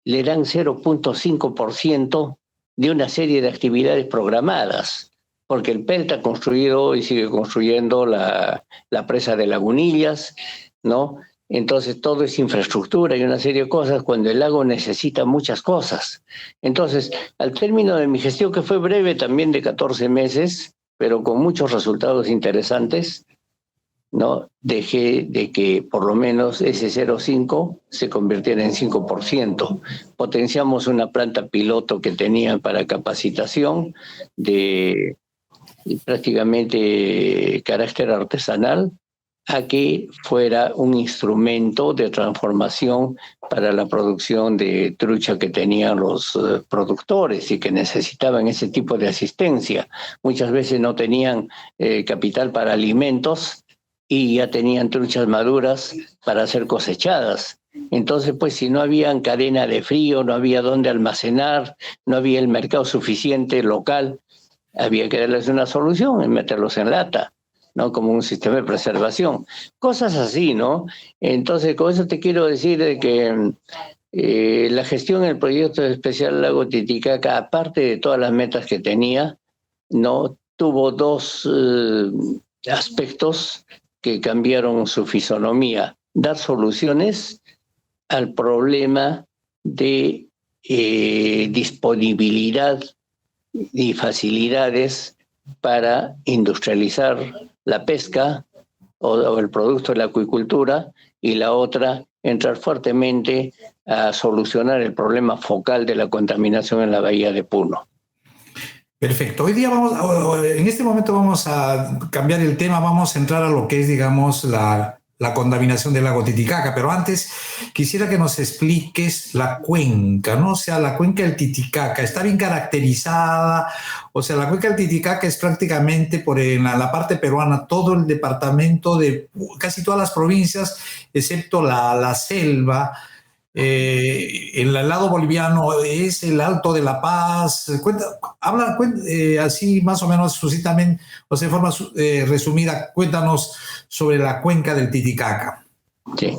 le dan 0.5% de una serie de actividades programadas? porque el PELT ha construido y sigue construyendo la presa de Lagunillas, ¿no? Entonces todo es infraestructura y una serie de cosas cuando el lago necesita muchas cosas. Entonces, al término de mi gestión, que fue breve también de 14 meses, pero con muchos resultados interesantes, ¿no? Dejé de que por lo menos ese 0,5 se convirtiera en 5%. Potenciamos una planta piloto que tenía para capacitación de prácticamente carácter artesanal a que fuera un instrumento de transformación para la producción de trucha que tenían los productores y que necesitaban ese tipo de asistencia. Muchas veces no tenían capital para alimentos y ya tenían truchas maduras para ser cosechadas. Entonces, pues si no había cadena de frío, no había dónde almacenar, no había el mercado suficiente local, había que darles una solución y meterlos en lata, ¿no? Como un sistema de preservación. Cosas así, ¿no? Entonces, con eso te quiero decir de que la gestión del proyecto especial Lago Titicaca, aparte de todas las metas que tenía, ¿no? Tuvo dos aspectos que cambiaron su fisonomía. Dar soluciones al problema de disponibilidad y facilidades para industrializar la pesca o el producto de la acuicultura, y la otra, entrar fuertemente a solucionar el problema focal de la contaminación en la bahía de Puno. Perfecto. Hoy día en este momento vamos a cambiar el tema, vamos a entrar a lo que es, digamos, la contaminación del lago Titicaca, pero antes quisiera que nos expliques la cuenca, ¿no? O sea, la cuenca del Titicaca está bien caracterizada, o sea, la cuenca del Titicaca es prácticamente en la parte peruana, todo el departamento de casi todas las provincias, excepto la selva. El lado boliviano es el Alto de La Paz. Habla así más o menos sucintamente, o sea, de forma resumida, cuéntanos sobre la cuenca del Titicaca. Sí.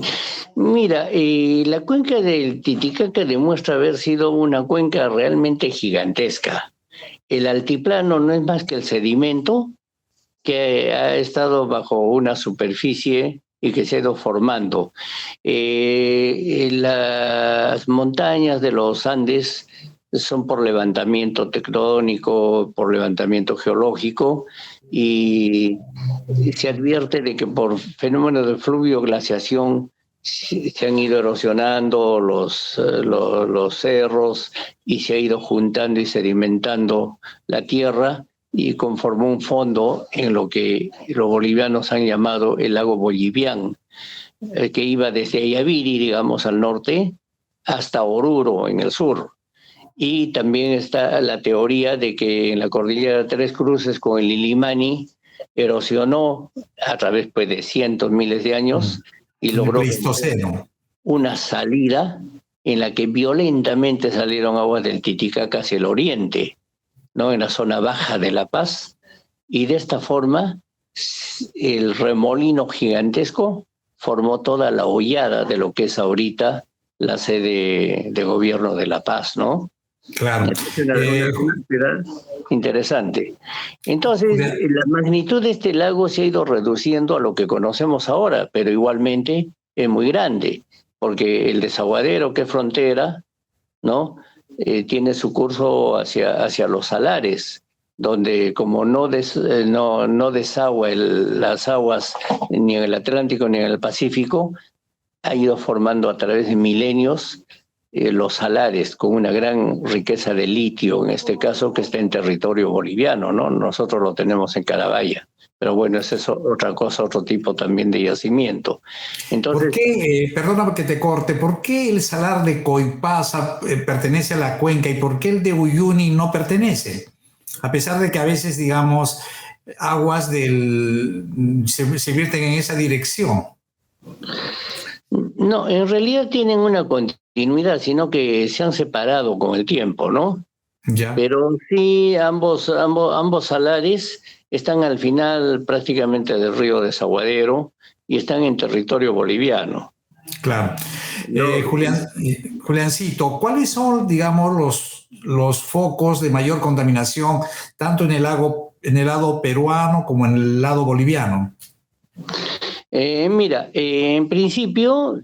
Mira, la cuenca del Titicaca demuestra haber sido una cuenca realmente gigantesca. El altiplano no es más que el sedimento que ha estado bajo una superficie y que se ha ido formando. Las montañas de los Andes son por levantamiento tectónico, por levantamiento geológico, y se advierte de que por fenómenos de fluvio-glaciación se han ido erosionando los cerros y se ha ido juntando y sedimentando la tierra, y conformó un fondo en lo que los bolivianos han llamado el lago Bolivián, que iba desde Ayaviri, digamos, al norte, hasta Oruro, en el sur. Y también está la teoría de que en la cordillera de Tres Cruces, con el Illimani, erosionó a través, pues, de cientos, miles de años, y logró una salida en la que violentamente salieron aguas del Titicaca hacia el oriente, ¿no? En la zona baja de La Paz, y de esta forma el remolino gigantesco formó toda la hollada de lo que es ahorita la sede de gobierno de La Paz, ¿no? Claro. Es una ciudad interesante. Entonces, la magnitud de este lago se ha ido reduciendo a lo que conocemos ahora, pero igualmente es muy grande, porque el desaguadero, que es frontera, ¿no? Tiene su curso hacia los salares, donde como no desagua las aguas ni en el Atlántico ni en el Pacífico, ha ido formando a través de milenios los salares, con una gran riqueza de litio, en este caso, que está en territorio boliviano, ¿no? Nosotros lo tenemos en Carabaya. Pero bueno, esa es otra cosa, otro tipo también de yacimiento. Entonces, ¿por qué, perdóname que te corte, por qué el salar de Coipasa pertenece a la cuenca y por qué el de Uyuni no pertenece? A pesar de que a veces, digamos, aguas se vierten en esa dirección. No, en realidad tienen una continuidad, sino que se han separado con el tiempo, ¿no? Ya. Pero sí, ambos salares están al final prácticamente del río Desaguadero y están en territorio boliviano. Claro. Juliancito, ¿cuáles son, digamos, los focos de mayor contaminación, tanto en el lago en el lado peruano como en el lado boliviano? Mira, en principio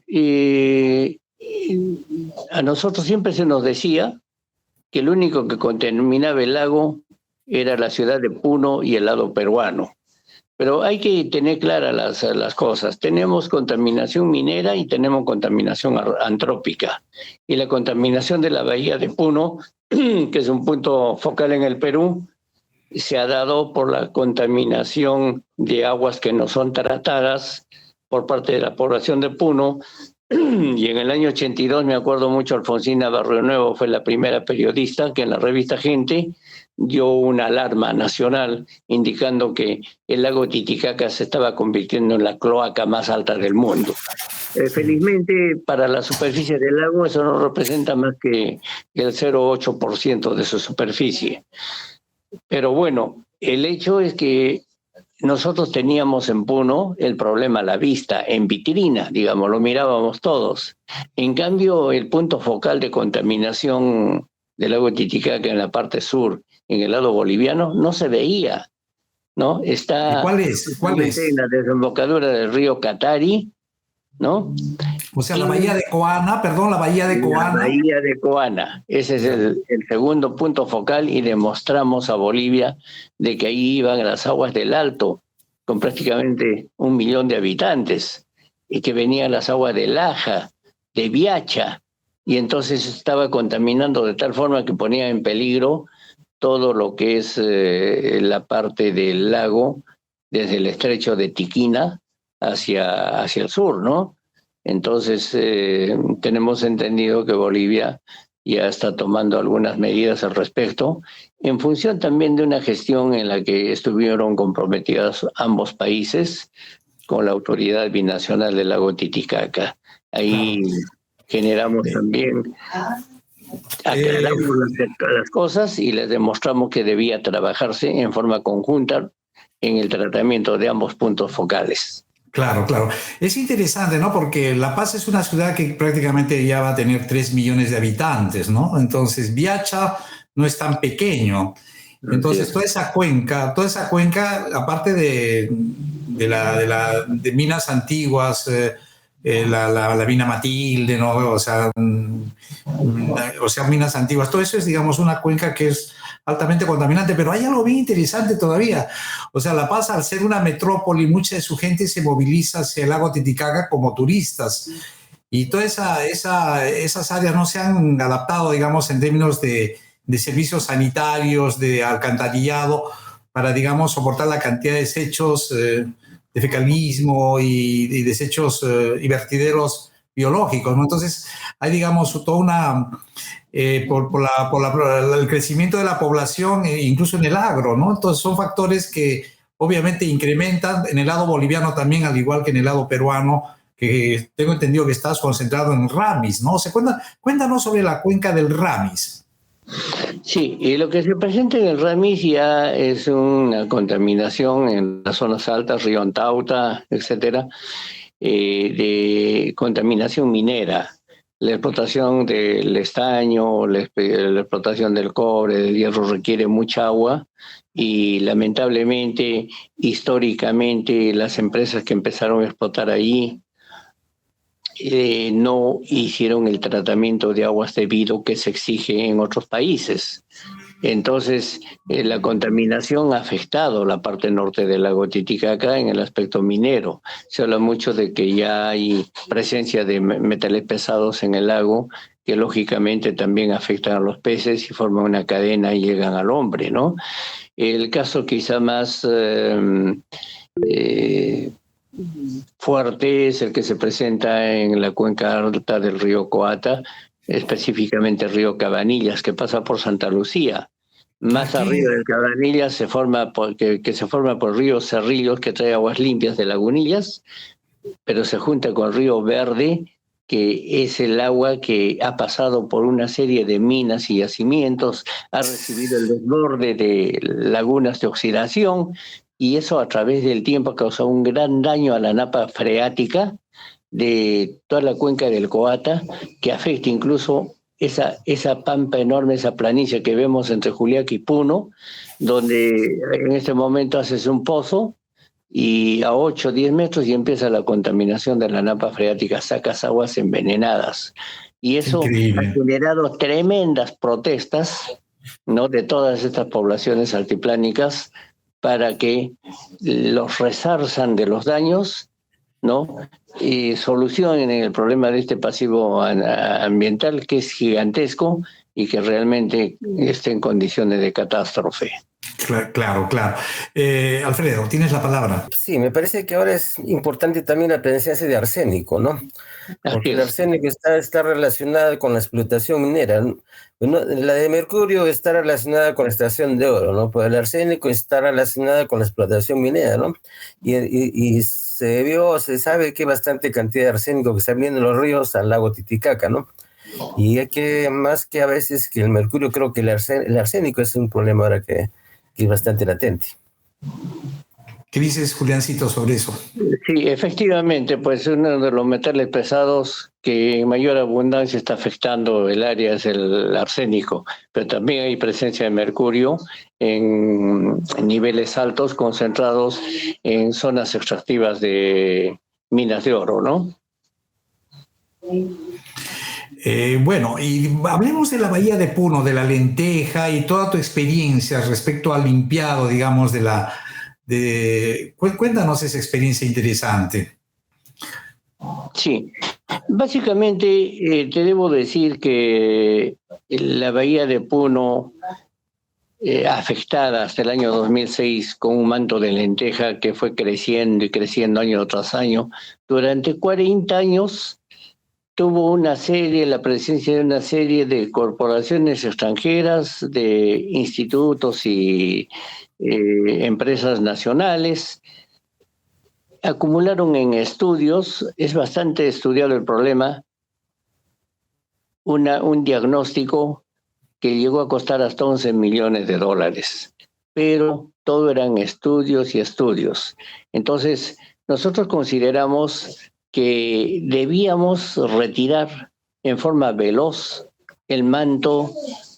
a nosotros siempre se nos decía que el único que contaminaba el lago era la ciudad de Puno y el lado peruano. Pero hay que tener claras las cosas. Tenemos contaminación minera y tenemos contaminación antrópica. Y la contaminación de la bahía de Puno, que es un punto focal en el Perú, se ha dado por la contaminación de aguas que no son tratadas por parte de la población de Puno. Y en el año 82, me acuerdo mucho, Alfonsina Barrio Nuevo fue la primera periodista que en la revista Gente dio una alarma nacional indicando que el lago Titicaca se estaba convirtiendo en la cloaca más alta del mundo. Felizmente, para la superficie del lago eso no representa más que el 0,8% de su superficie. Pero bueno, el hecho es que nosotros teníamos en Puno el problema a la vista, en vitrina, digamos, lo mirábamos todos. En cambio, el punto focal de contaminación del lago Titicaca en la parte sur, en el lado boliviano, no se veía, ¿no? Está ¿Cuál es? en la desembocadura del río Catari, ¿no? O sea, la bahía de Coana, la bahía de Coana. La bahía de Coana, ese es el segundo punto focal, y demostramos a Bolivia de que ahí iban las aguas del Alto, con prácticamente 1 millón de habitantes, y que venían las aguas de Laja, de Viacha, y entonces estaba contaminando de tal forma que ponía en peligro todo lo que es la parte del lago, desde el estrecho de Tiquina hacia el sur, ¿no? Entonces, tenemos entendido que Bolivia ya está tomando algunas medidas al respecto, en función también de una gestión en la que estuvieron comprometidos ambos países con la Autoridad Binacional del Lago Titicaca. Ahí generamos también, aclaramos las cosas y les demostramos que debía trabajarse en forma conjunta en el tratamiento de ambos puntos focales. Claro, claro. Es interesante, ¿no? Porque La Paz es una ciudad que prácticamente ya va a tener 3 millones de habitantes, ¿no? Entonces, Viacha no es tan pequeño. Entonces, toda esa cuenca, aparte de minas antiguas, la mina Matilde, ¿no? O sea, minas antiguas, todo eso es, digamos, una cuenca que es altamente contaminante, pero hay algo bien interesante todavía. O sea, La Paz, al ser una metrópoli, mucha de su gente se moviliza hacia el lago Titicaca como turistas. Y todas esas áreas no se han adaptado, digamos, en términos de servicios sanitarios, de alcantarillado, para, digamos, soportar la cantidad de desechos de fecalismo y desechos y vertideros biológicos, ¿no? Entonces, hay, digamos, toda una... por el crecimiento de la población, incluso en el agro, ¿no? Entonces son factores que obviamente incrementan en el lado boliviano también, al igual que en el lado peruano, que tengo entendido que estás concentrado en Ramis, ¿no? O sea, cuéntanos sobre la cuenca del Ramis. Sí, y lo que se presenta en el Ramis ya es una contaminación en las zonas altas, Río Antauta, etcétera, de contaminación minera. La explotación del estaño, la explotación del cobre, del hierro requiere mucha agua y lamentablemente, históricamente, las empresas que empezaron a explotar allí no hicieron el tratamiento de aguas debido que se exige en otros países. Entonces, la contaminación ha afectado la parte norte del lago Titicaca en el aspecto minero. Se habla mucho de que ya hay presencia de metales pesados en el lago que lógicamente también afectan a los peces y forman una cadena y llegan al hombre, ¿no? El caso quizá más fuerte es el que se presenta en la cuenca alta del río Coata, específicamente el río Cabanillas, que pasa por Santa Lucía. Más arriba del Cabanillas se forma por el río Cerrillos, que trae aguas limpias de Lagunillas, pero se junta con el río Verde, que es el agua que ha pasado por una serie de minas y yacimientos, ha recibido el desborde de lagunas de oxidación, y eso a través del tiempo ha causado un gran daño a la napa freática de toda la cuenca del Coata, que afecta incluso esa pampa enorme, esa planicie que vemos entre Juliaca y Puno, donde en este momento haces un pozo y a 8 o 10 metros y empieza la contaminación de la napa freática, sacas aguas envenenadas. Y eso ha Increíble. generado tremendas protestas, ¿no?, de todas estas poblaciones altiplánicas para que los resarzan de los daños, ¿no?, y solucionen el problema de este pasivo ambiental que es gigantesco y que realmente está en condiciones de catástrofe. Claro, claro. Alfredo, tienes la palabra. Sí, me parece que ahora es importante también la presencia de arsénico, ¿no? Porque el arsénico está relacionado con la explotación minera, ¿no? La de mercurio está relacionada con la extracción de oro, ¿no? Pues el arsénico está relacionado con la explotación minera, ¿no? Y se sabe que hay bastante cantidad de arsénico que está viendo los ríos al lago Titicaca, ¿no? Y hay que, más que a veces que el mercurio, creo que el arsénico es un problema ahora que es bastante latente. ¿Qué dices, Juliancito, sobre eso? Sí, efectivamente, pues uno de los metales pesados que en mayor abundancia está afectando el área es el arsénico, pero también hay presencia de mercurio en niveles altos concentrados en zonas extractivas de minas de oro, ¿no? Bueno, y hablemos de la bahía de Puno, de la lenteja y toda tu experiencia respecto al limpiado, digamos, cuéntanos esa experiencia interesante. Sí, básicamente te debo decir que la bahía de Puno, afectada hasta el año 2006 con un manto de lenteja que fue creciendo y creciendo año tras año, durante 40 años tuvo la presencia de una serie de corporaciones extranjeras, de institutos y empresas nacionales. Acumularon en estudios, es bastante estudiado el problema, un diagnóstico que llegó a costar hasta $11 millones, pero todo eran estudios y estudios. Entonces, nosotros consideramos que debíamos retirar en forma veloz el manto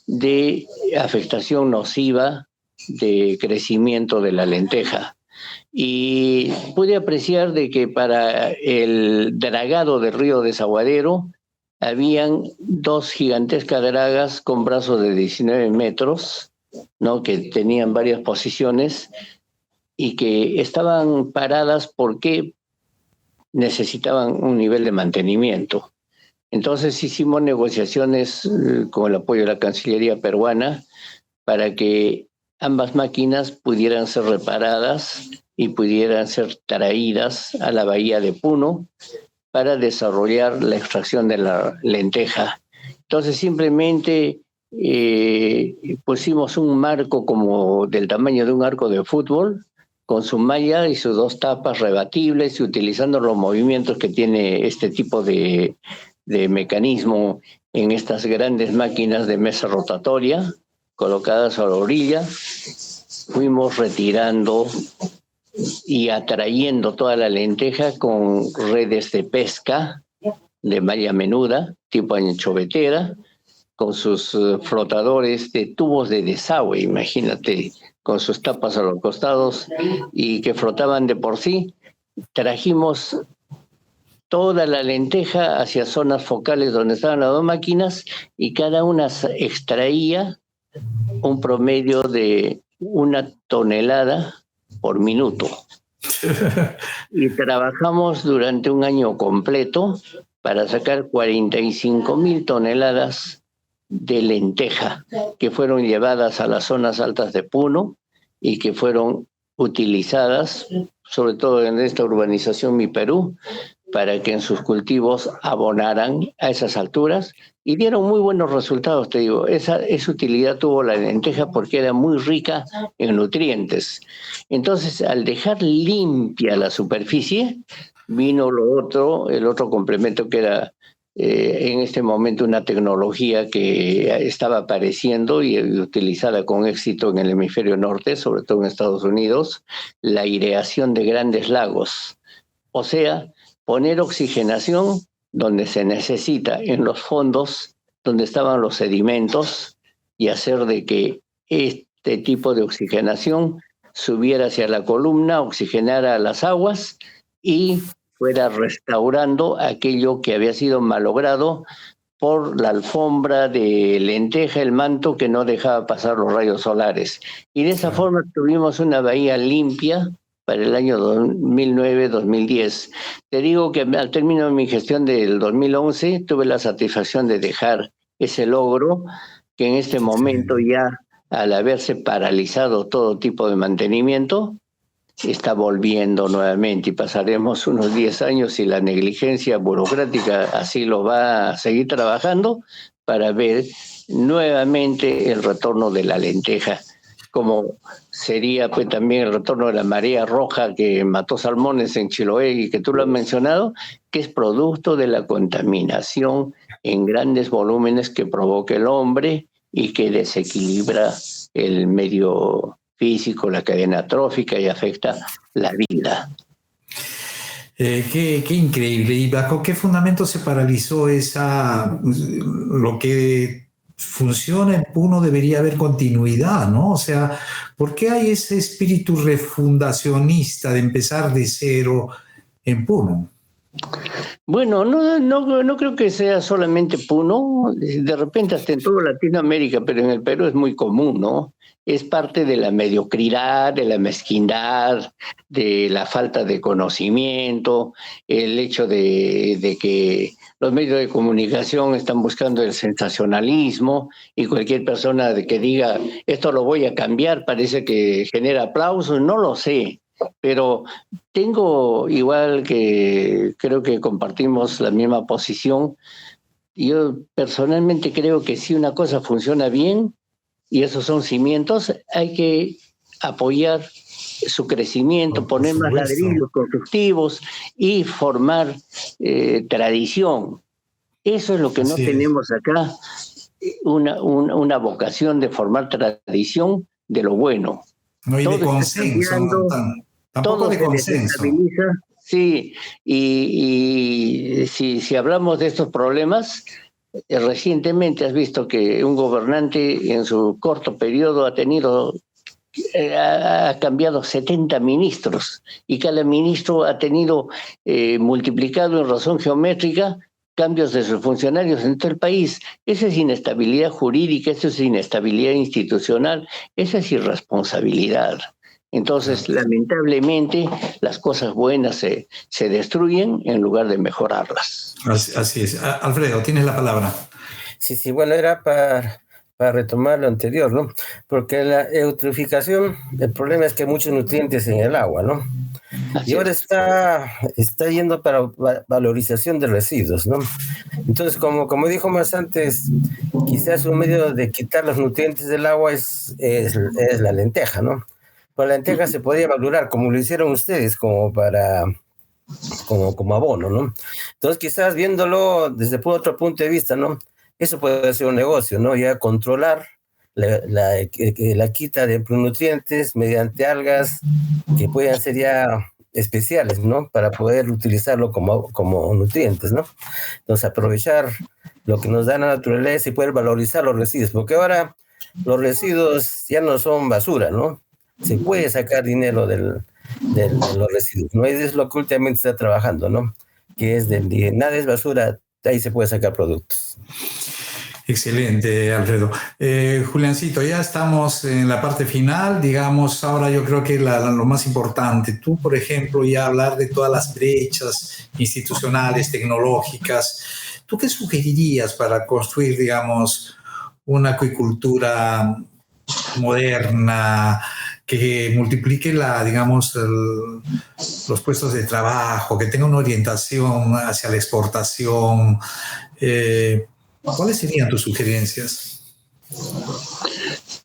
de afectación nociva de crecimiento de la lenteja. Y pude apreciar de que para el dragado del río Desaguadero habían 2 gigantescas dragas con brazos de 19 metros, ¿no?, que tenían varias posiciones y que estaban paradas porque necesitaban un nivel de mantenimiento. Entonces hicimos negociaciones con el apoyo de la Cancillería peruana para que ambas máquinas pudieran ser reparadas y pudieran ser traídas a la bahía de Puno para desarrollar la extracción de la lenteja. Entonces simplemente pusimos un marco como del tamaño de un arco de fútbol, con su malla y sus 2 tapas rebatibles y utilizando los movimientos que tiene este tipo de mecanismo en estas grandes máquinas de mesa rotatoria colocadas a la orilla. Fuimos retirando y atrayendo toda la lenteja con redes de pesca de malla menuda, tipo anchovetera, con sus flotadores de tubos de desagüe, imagínate, con sus tapas a los costados y que flotaban de por sí. Trajimos toda la lenteja hacia zonas focales donde estaban las 2 máquinas y cada una extraía un promedio de 1 tonelada por minuto. Y trabajamos durante un año completo para sacar 45,000 toneladas de lenteja que fueron llevadas a las zonas altas de Puno y que fueron utilizadas, sobre todo en esta urbanización Mi Perú, para que en sus cultivos abonaran a esas alturas y dieron muy buenos resultados, te digo. Esa utilidad tuvo la lenteja porque era muy rica en nutrientes. Entonces, al dejar limpia la superficie, vino el otro complemento que era en este momento una tecnología que estaba apareciendo y utilizada con éxito en el hemisferio norte, sobre todo en Estados Unidos, la aireación de grandes lagos. O sea, poner oxigenación donde se necesita, en los fondos donde estaban los sedimentos, y hacer de que este tipo de oxigenación subiera hacia la columna, oxigenara las aguas y fuera restaurando aquello que había sido malogrado por la alfombra de lenteja, el manto que no dejaba pasar los rayos solares. Y de esa forma tuvimos una bahía limpia para el año 2009-2010. Te digo que al término de mi gestión del 2011 tuve la satisfacción de dejar ese logro, que en este momento ya, al haberse paralizado todo tipo de mantenimiento, está volviendo nuevamente y pasaremos unos 10 años y la negligencia burocrática así lo va a seguir trabajando para ver nuevamente el retorno de la lenteja, como sería pues también el retorno de la marea roja que mató salmones en Chiloé y que tú lo has mencionado, que es producto de la contaminación en grandes volúmenes que provoca el hombre y que desequilibra el medio físico, la cadena trófica y afecta la vida. Qué increíble. ¿Y bajo qué fundamento se paralizó lo que funciona en Puno? Debería haber continuidad, ¿no? O sea, ¿por qué hay ese espíritu refundacionista de empezar de cero en Puno? Bueno, no creo que sea solamente Puno, de repente hasta en toda Latinoamérica, pero en el Perú es muy común, ¿no? Es parte de la mediocridad, de la mezquindad, de la falta de conocimiento, el hecho de que los medios de comunicación están buscando el sensacionalismo y cualquier persona que diga esto lo voy a cambiar parece que genera aplausos, no lo sé. Pero tengo, igual que creo que compartimos la misma posición, yo personalmente creo que si una cosa funciona bien, y esos son cimientos, hay que apoyar su crecimiento, poner más ladrillos constructivos y formar tradición. Eso es lo que no tenemos acá, una vocación de formar tradición de lo bueno. No, y de consenso. Tampoco de consenso. Sí, y si hablamos de estos problemas, recientemente has visto que un gobernante en su corto periodo ha cambiado 70 ministros y cada ministro ha tenido multiplicado en razón geométrica cambios de sus funcionarios en todo el país. Esa es inestabilidad jurídica, esa es inestabilidad institucional, esa es irresponsabilidad. Entonces, lamentablemente, las cosas buenas se destruyen en lugar de mejorarlas. Así es. Alfredo, tienes la palabra. Sí, bueno, era para retomar lo anterior, ¿no? Porque la eutroficación, el problema es que hay muchos nutrientes en el agua, ¿no? Y ahora está yendo para valorización de residuos, ¿no? Entonces, como dijo más antes, quizás un medio de quitar los nutrientes del agua es la lenteja, ¿no? Pero la lenteja se podría valorar como lo hicieron ustedes, como abono, ¿no? Entonces, quizás viéndolo desde otro punto de vista, ¿no? Eso puede ser un negocio, ¿no? Ya controlar la quita de nutrientes mediante algas que puedan ser ya especiales, ¿no? Para poder utilizarlo como nutrientes, ¿no? Entonces, aprovechar lo que nos da la naturaleza y poder valorizar los residuos, porque ahora los residuos ya no son basura, ¿no? Se puede sacar dinero de los residuos, ¿no? Es lo que últimamente está trabajando, ¿no? Que es nada es basura, de ahí se puede sacar productos. Excelente, Alfredo. Juliancito, ya estamos en la parte final, digamos, ahora yo creo que lo más importante, tú, por ejemplo, ya hablar de todas las brechas institucionales, tecnológicas, ¿tú qué sugerirías para construir, digamos, una acuicultura moderna, que multiplique los puestos de trabajo, que tenga una orientación hacia la exportación? ¿Cuáles serían tus sugerencias?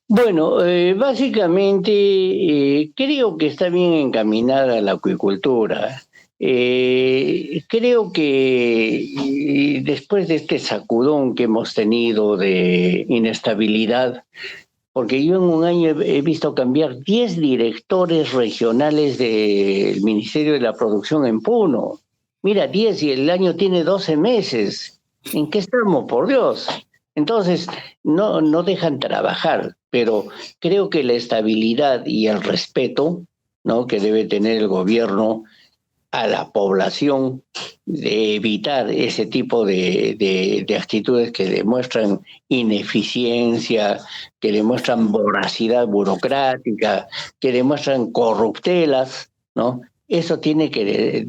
Bueno, básicamente creo que está bien encaminada la acuicultura. Creo que después de este sacudón que hemos tenido de inestabilidad, porque yo en un año he visto cambiar 10 directores regionales del Ministerio de la Producción en Puno. Mira, 10 y el año tiene 12 meses. ¿En qué estamos, por Dios? Entonces, no dejan trabajar. pero creo que la estabilidad y el respeto, ¿no?, que debe tener el gobierno a la población, de evitar ese tipo de actitudes que demuestran ineficiencia, que demuestran voracidad burocrática, que demuestran corruptelas, ¿no? Eso tiene que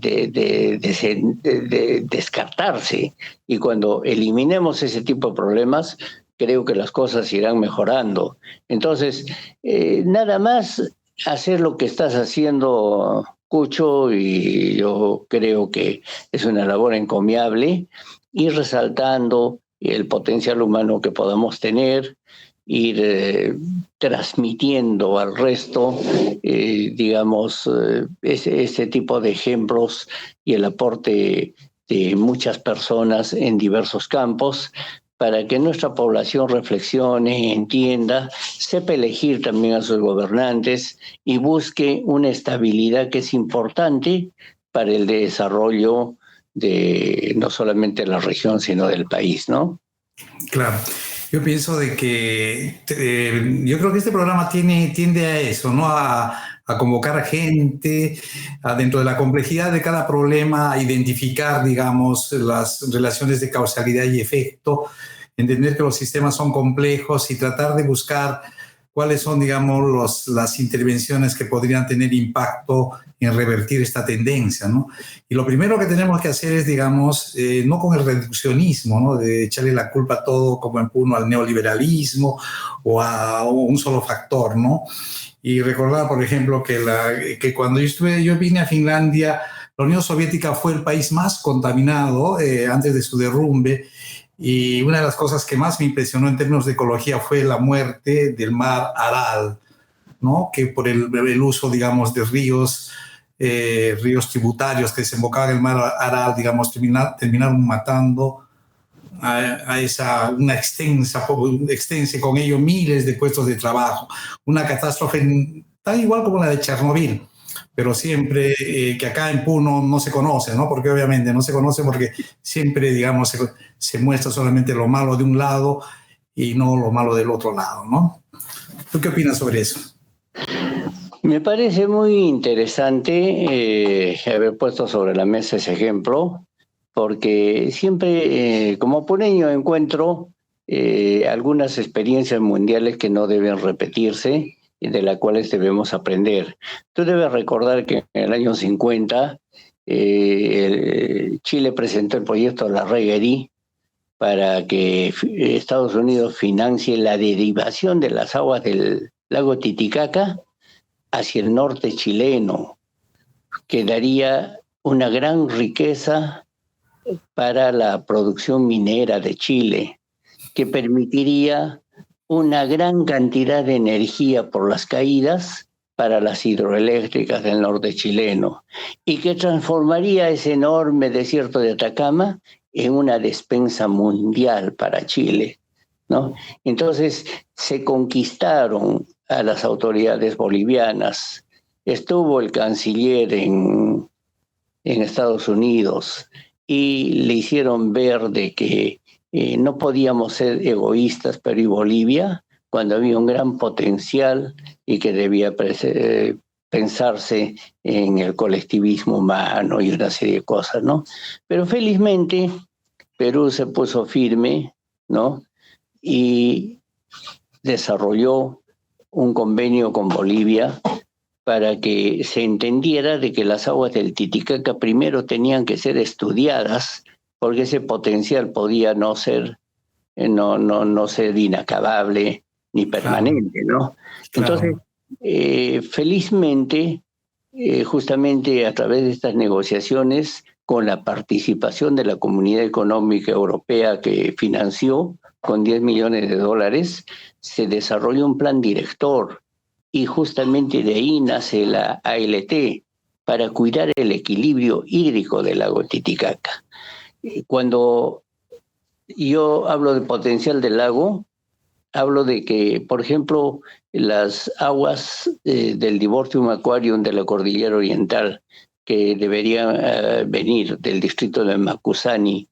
descartarse. Y cuando eliminemos ese tipo de problemas, creo que las cosas irán mejorando. Entonces, nada más hacer lo que estás haciendo, Cucho, y yo creo que es una labor encomiable, ir resaltando el potencial humano que podamos tener, ir transmitiendo al resto, digamos, ese tipo de ejemplos y el aporte de muchas personas en diversos campos, para que nuestra población reflexione, entienda, sepa elegir también a sus gobernantes y busque una estabilidad que es importante para el desarrollo de no solamente la región, sino del país, ¿no? Claro. Yo pienso de que yo creo que este programa tiende a eso, ¿no? A convocar gente, dentro de la complejidad de cada problema, a identificar, digamos, las relaciones de causalidad y efecto, entender que los sistemas son complejos y tratar de buscar cuáles son, digamos, las intervenciones que podrían tener impacto en revertir esta tendencia, ¿no? Y lo primero que tenemos que hacer es, digamos, no con el reduccionismo, ¿no?, de echarle la culpa a todo como en uno al neoliberalismo o a un solo factor, ¿no? Y recordar, por ejemplo, que cuando yo vine a Finlandia, la Unión Soviética fue el país más contaminado antes de su derrumbe. Y una de las cosas que más me impresionó en términos de ecología fue la muerte del mar Aral, ¿no?, que por el uso, digamos, de ríos tributarios que desembocaban en el mar Aral, digamos, terminaron matando una extensa con ello miles de puestos de trabajo. Una catástrofe tan igual como la de Chernobyl, pero siempre que acá en Puno no se conoce, ¿no? Porque obviamente no se conoce porque siempre, digamos, se muestra solamente lo malo de un lado y no lo malo del otro lado, ¿no? ¿Tú qué opinas sobre eso? Me parece muy interesante haber puesto sobre la mesa ese ejemplo, porque siempre como puneño encuentro algunas experiencias mundiales que no deben repetirse y de las cuales debemos aprender. Tú debes recordar que en el año 50 Chile presentó el proyecto La Reguerí para que Estados Unidos financie la derivación de las aguas del lago Titicaca hacia el norte chileno, que daría una gran riqueza para la producción minera de Chile, que permitiría una gran cantidad de energía por las caídas para las hidroeléctricas del norte chileno, y que transformaría ese enorme desierto de Atacama en una despensa mundial para Chile, ¿no? Entonces se conquistaron a las autoridades bolivianas. Estuvo el canciller en Estados Unidos y le hicieron ver de que no podíamos ser egoístas, pero y Bolivia, cuando había un gran potencial y que debía pensarse en el colectivismo humano y una serie de cosas, ¿no? Pero felizmente Perú se puso firme, ¿no?, y desarrolló un convenio con Bolivia para que se entendiera de que las aguas del Titicaca primero tenían que ser estudiadas, porque ese potencial podía no ser inacabable ni permanente, ¿no? Claro. Entonces, felizmente, justamente a través de estas negociaciones, con la participación de la Comunidad Económica Europea que financió con $10 millones, se desarrolló un plan director, y justamente de ahí nace la ALT, para cuidar el equilibrio hídrico del lago Titicaca. Cuando yo hablo de potencial del lago, hablo de que, por ejemplo, las aguas del Divortium Aquarium de la Cordillera Oriental, que deberían venir del distrito de Macusani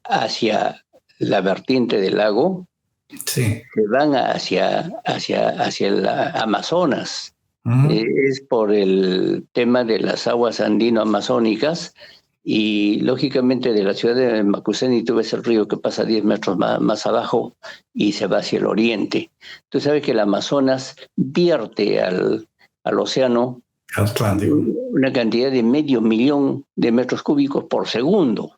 hacia la vertiente del lago, Sí. se van hacia el Amazonas. Uh-huh. Es por el tema de las aguas andino-amazónicas y lógicamente de la ciudad de Macuseni tú ves el río que pasa 10 metros más abajo y se va hacia el oriente. Tú sabes que el Amazonas vierte al océano Atlántico una cantidad de 500.000 de metros cúbicos por segundo,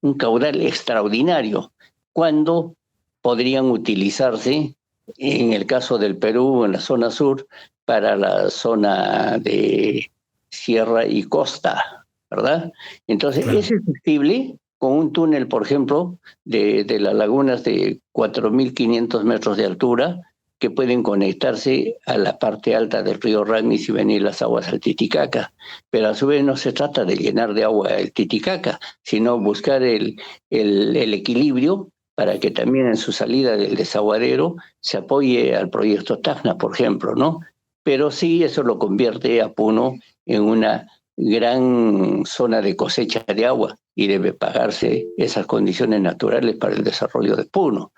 un caudal extraordinario, cuando podrían utilizarse, en el caso del Perú, en la zona sur, para la zona de sierra y costa, ¿verdad? Entonces, claro. es factible con un túnel, por ejemplo, de las lagunas de 4.500 metros de altura, que pueden conectarse a la parte alta del río Ramis y venir las aguas al Titicaca. Pero a su vez no se trata de llenar de agua el Titicaca, sino buscar el equilibrio para que también en su salida del desaguadero se apoye al proyecto Tacna, por ejemplo, ¿no? Pero sí, eso lo convierte a Puno en una gran zona de cosecha de agua y debe pagarse esas condiciones naturales para el desarrollo de Puno.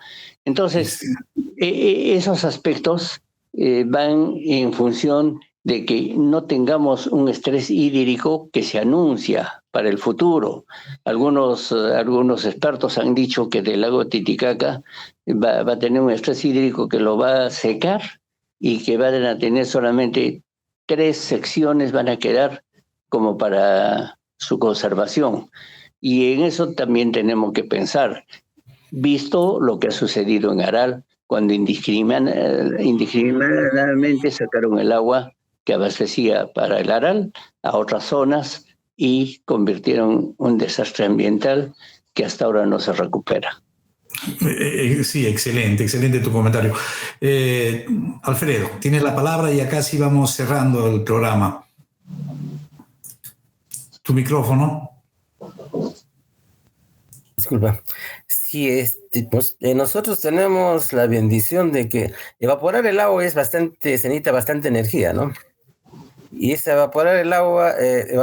Entonces, esos aspectos van en función de que no tengamos un estrés hídrico que se anuncia para el futuro. Algunos expertos han dicho que del lago Titicaca va a tener un estrés hídrico que lo va a secar y que van a tener solamente 3 secciones van a quedar como para su conservación. Y en eso también tenemos que pensar, visto lo que ha sucedido en Aral, cuando indiscriminadamente sacaron el agua que abastecía para el Aral a otras zonas y convirtieron un desastre ambiental que hasta ahora no se recupera. Sí, excelente tu comentario. Alfredo, tienes la palabra y acá sí vamos cerrando el programa. Tu micrófono. Disculpa. Sí, pues, nosotros tenemos la bendición de que evaporar el agua se necesita bastante energía, ¿no? Y es evaporar el agua y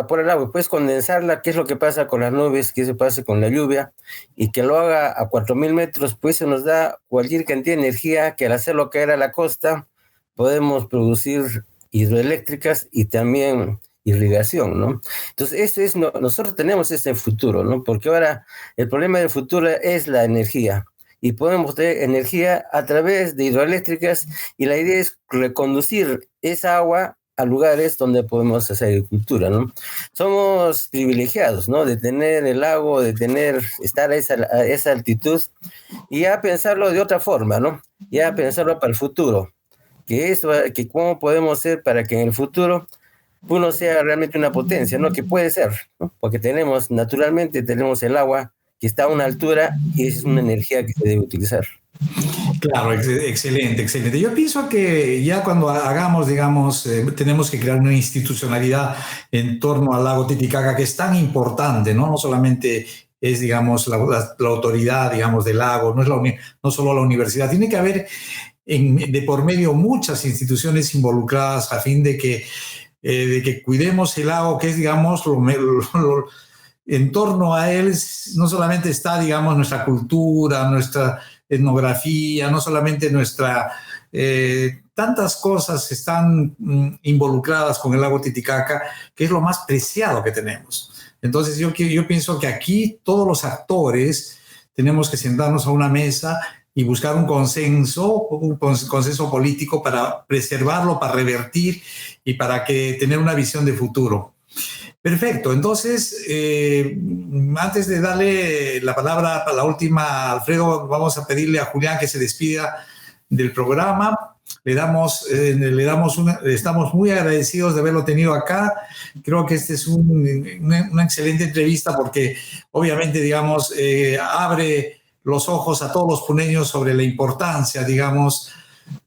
puedes condensarla, qué es lo que pasa con las nubes, qué se pasa con la lluvia, y que lo haga a 4.000 metros, pues se nos da cualquier cantidad de energía que al hacerlo caer a la costa, podemos producir hidroeléctricas y también irrigación, ¿no? Entonces, nosotros tenemos este futuro, ¿no? Porque ahora el problema del futuro es la energía. Y podemos tener energía a través de hidroeléctricas y la idea es reconducir esa agua a lugares donde podemos hacer agricultura, ¿no? Somos privilegiados, ¿no? De tener el lago, estar a esa altitud y ya pensarlo de otra forma, ¿no? Ya pensarlo para el futuro. Que cómo podemos hacer para que en el futuro uno sea realmente una potencia, ¿no? Que puede ser, ¿no? Porque naturalmente tenemos el agua que está a una altura y es una energía que se debe utilizar. Claro, excelente. Yo pienso que ya cuando hagamos, digamos, tenemos que crear una institucionalidad en torno al lago Titicaca que es tan importante, ¿no? No solamente es, digamos, la autoridad, digamos, del lago, no solo la universidad, tiene que haber de por medio muchas instituciones involucradas a fin de que cuidemos el lago, que es, digamos, en torno a él no solamente está, digamos, nuestra cultura, nuestra etnografía, no solamente tantas cosas están involucradas con el lago Titicaca, que es lo más preciado que tenemos. Entonces yo pienso que aquí todos los actores tenemos que sentarnos a una mesa y buscar un consenso político para preservarlo, para revertir y para tener una visión de futuro. Perfecto, entonces, antes de darle la palabra para la última, Alfredo, vamos a pedirle a Julián que se despida del programa. Estamos muy agradecidos de haberlo tenido acá. Creo que este es una excelente entrevista porque obviamente, digamos, abre los ojos a todos los puneños sobre la importancia, digamos,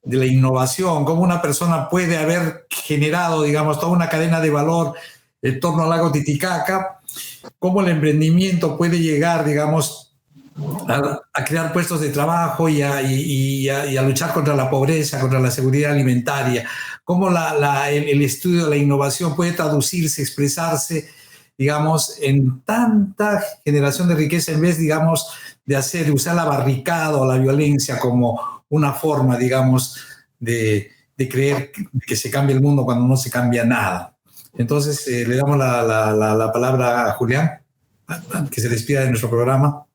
de la innovación, cómo una persona puede haber generado, digamos, toda una cadena de valor en torno al lago Titicaca, cómo el emprendimiento puede llegar, digamos, a crear puestos de trabajo y a luchar contra la pobreza, contra la seguridad alimentaria, cómo el estudio de la innovación puede traducirse, expresarse, digamos, en tanta generación de riqueza en vez, digamos, de usar la barricada o la violencia como una forma, digamos, de creer que se cambia el mundo cuando no se cambia nada. Entonces, le damos la palabra a Julián, que se despida de nuestro programa.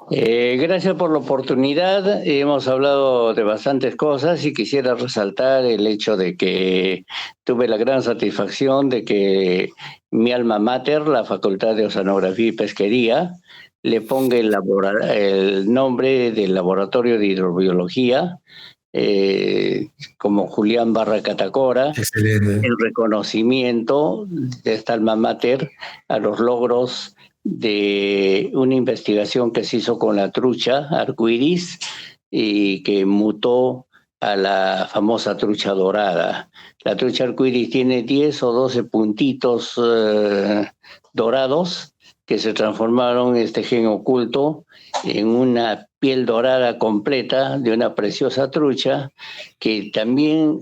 Gracias por la oportunidad. Hemos hablado de bastantes cosas y quisiera resaltar el hecho de que tuve la gran satisfacción de que mi alma mater, la Facultad de Oceanografía y Pesquería, le ponga el nombre del Laboratorio de Hidrobiología como Julián Barra Catacora. Excelente. El reconocimiento de esta alma mater a los logros de una investigación que se hizo con la trucha arcoiris y que mutó a la famosa trucha dorada. La trucha arcoiris tiene 10 o 12 puntitos dorados que se transformaron en este gen oculto en una piel dorada completa de una preciosa trucha que también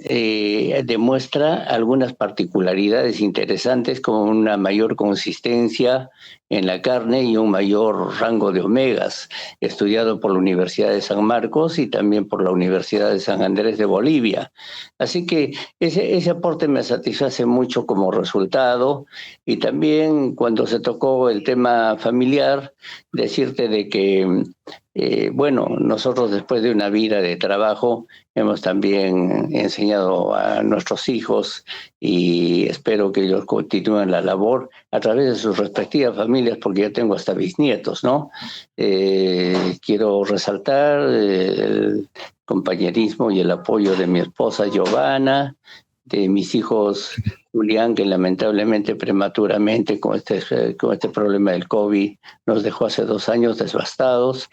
demuestra algunas particularidades interesantes como una mayor consistencia en la carne y un mayor rango de omegas, estudiado por la Universidad de San Marcos y también por la Universidad de San Andrés de Bolivia. Así que ese aporte me satisface mucho como resultado, y también cuando se tocó el tema familiar, decirte de que bueno, nosotros después de una vida de trabajo hemos también enseñado a nuestros hijos y espero que ellos continúen la labor a través de sus respectivas familias, porque yo tengo hasta bisnietos, ¿no? Quiero resaltar el compañerismo y el apoyo de mi esposa Giovanna, de mis hijos Julián, que lamentablemente prematuramente con este problema del COVID nos dejó hace 2 años devastados,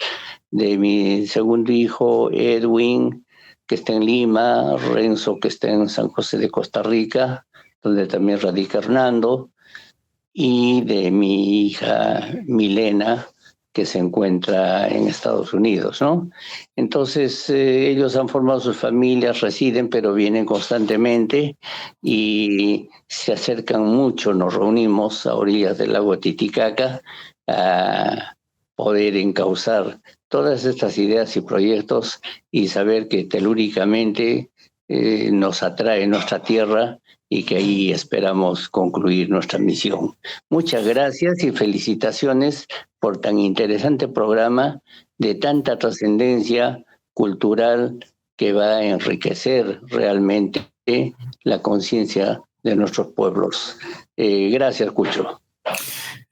de mi segundo hijo Edwin, que está en Lima, Renzo, que está en San José de Costa Rica, donde también radica Hernando, y de mi hija Milena, que se encuentra en Estados Unidos, ¿no? Entonces, ellos han formado sus familias, residen, pero vienen constantemente y se acercan mucho. Nos reunimos a orillas del lago Titicaca a poder encauzar todas estas ideas y proyectos y saber que telúricamente nos atrae nuestra tierra y que ahí esperamos concluir nuestra misión. Muchas gracias y felicitaciones por tan interesante programa de tanta trascendencia cultural que va a enriquecer realmente la conciencia de nuestros pueblos. Gracias, Cucho.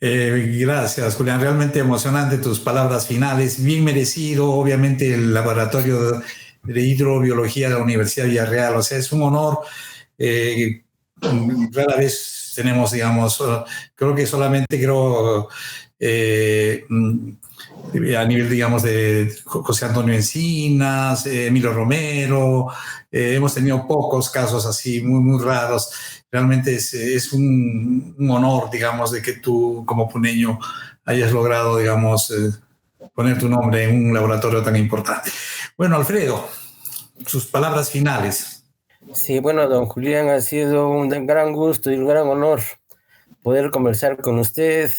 Gracias, Julián. Realmente emocionante tus palabras finales. Bien merecido, obviamente, el Laboratorio de Hidrobiología de la Universidad de Villarreal. O sea, es un honor. Rara vez tenemos, digamos, creo que solamente a nivel, digamos, de José Antonio Encinas, Emilio Romero, hemos tenido pocos casos así muy, muy raros. Realmente es un honor, digamos, de que tú como puneño hayas logrado, digamos, poner tu nombre en un laboratorio tan importante. Bueno, Alfredo, sus palabras finales. Sí, bueno, don Julián, ha sido un gran gusto y un gran honor poder conversar con usted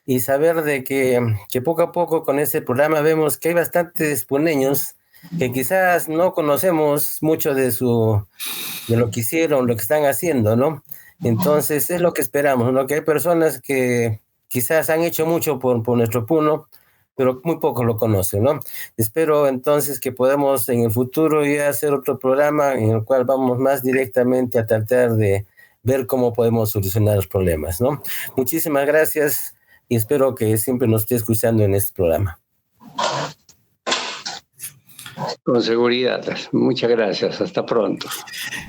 y saber de que poco a poco con ese programa vemos que hay bastantes puneños que quizás no conocemos mucho de lo que hicieron, lo que están haciendo, ¿no? Entonces es lo que esperamos, ¿no? Que hay personas que quizás han hecho mucho por nuestro Puno, pero muy poco lo conocen, ¿no? Espero entonces que podamos en el futuro ya hacer otro programa en el cual vamos más directamente a tratar de ver cómo podemos solucionar los problemas, ¿no? Muchísimas gracias y espero que siempre nos esté escuchando en este programa. Con seguridad. Muchas gracias. Hasta pronto.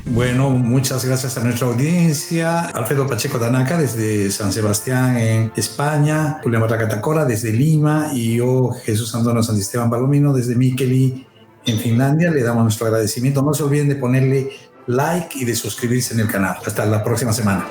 Bueno, muchas gracias a nuestra audiencia. Alfredo Pacheco Tanaka desde San Sebastián en España, Julián Barra Catacora desde Lima y yo, Jesús Antonio Santisteban Palomino desde Mikkeli en Finlandia. Le damos nuestro agradecimiento. No se olviden de ponerle like y de suscribirse en el canal. Hasta la próxima semana.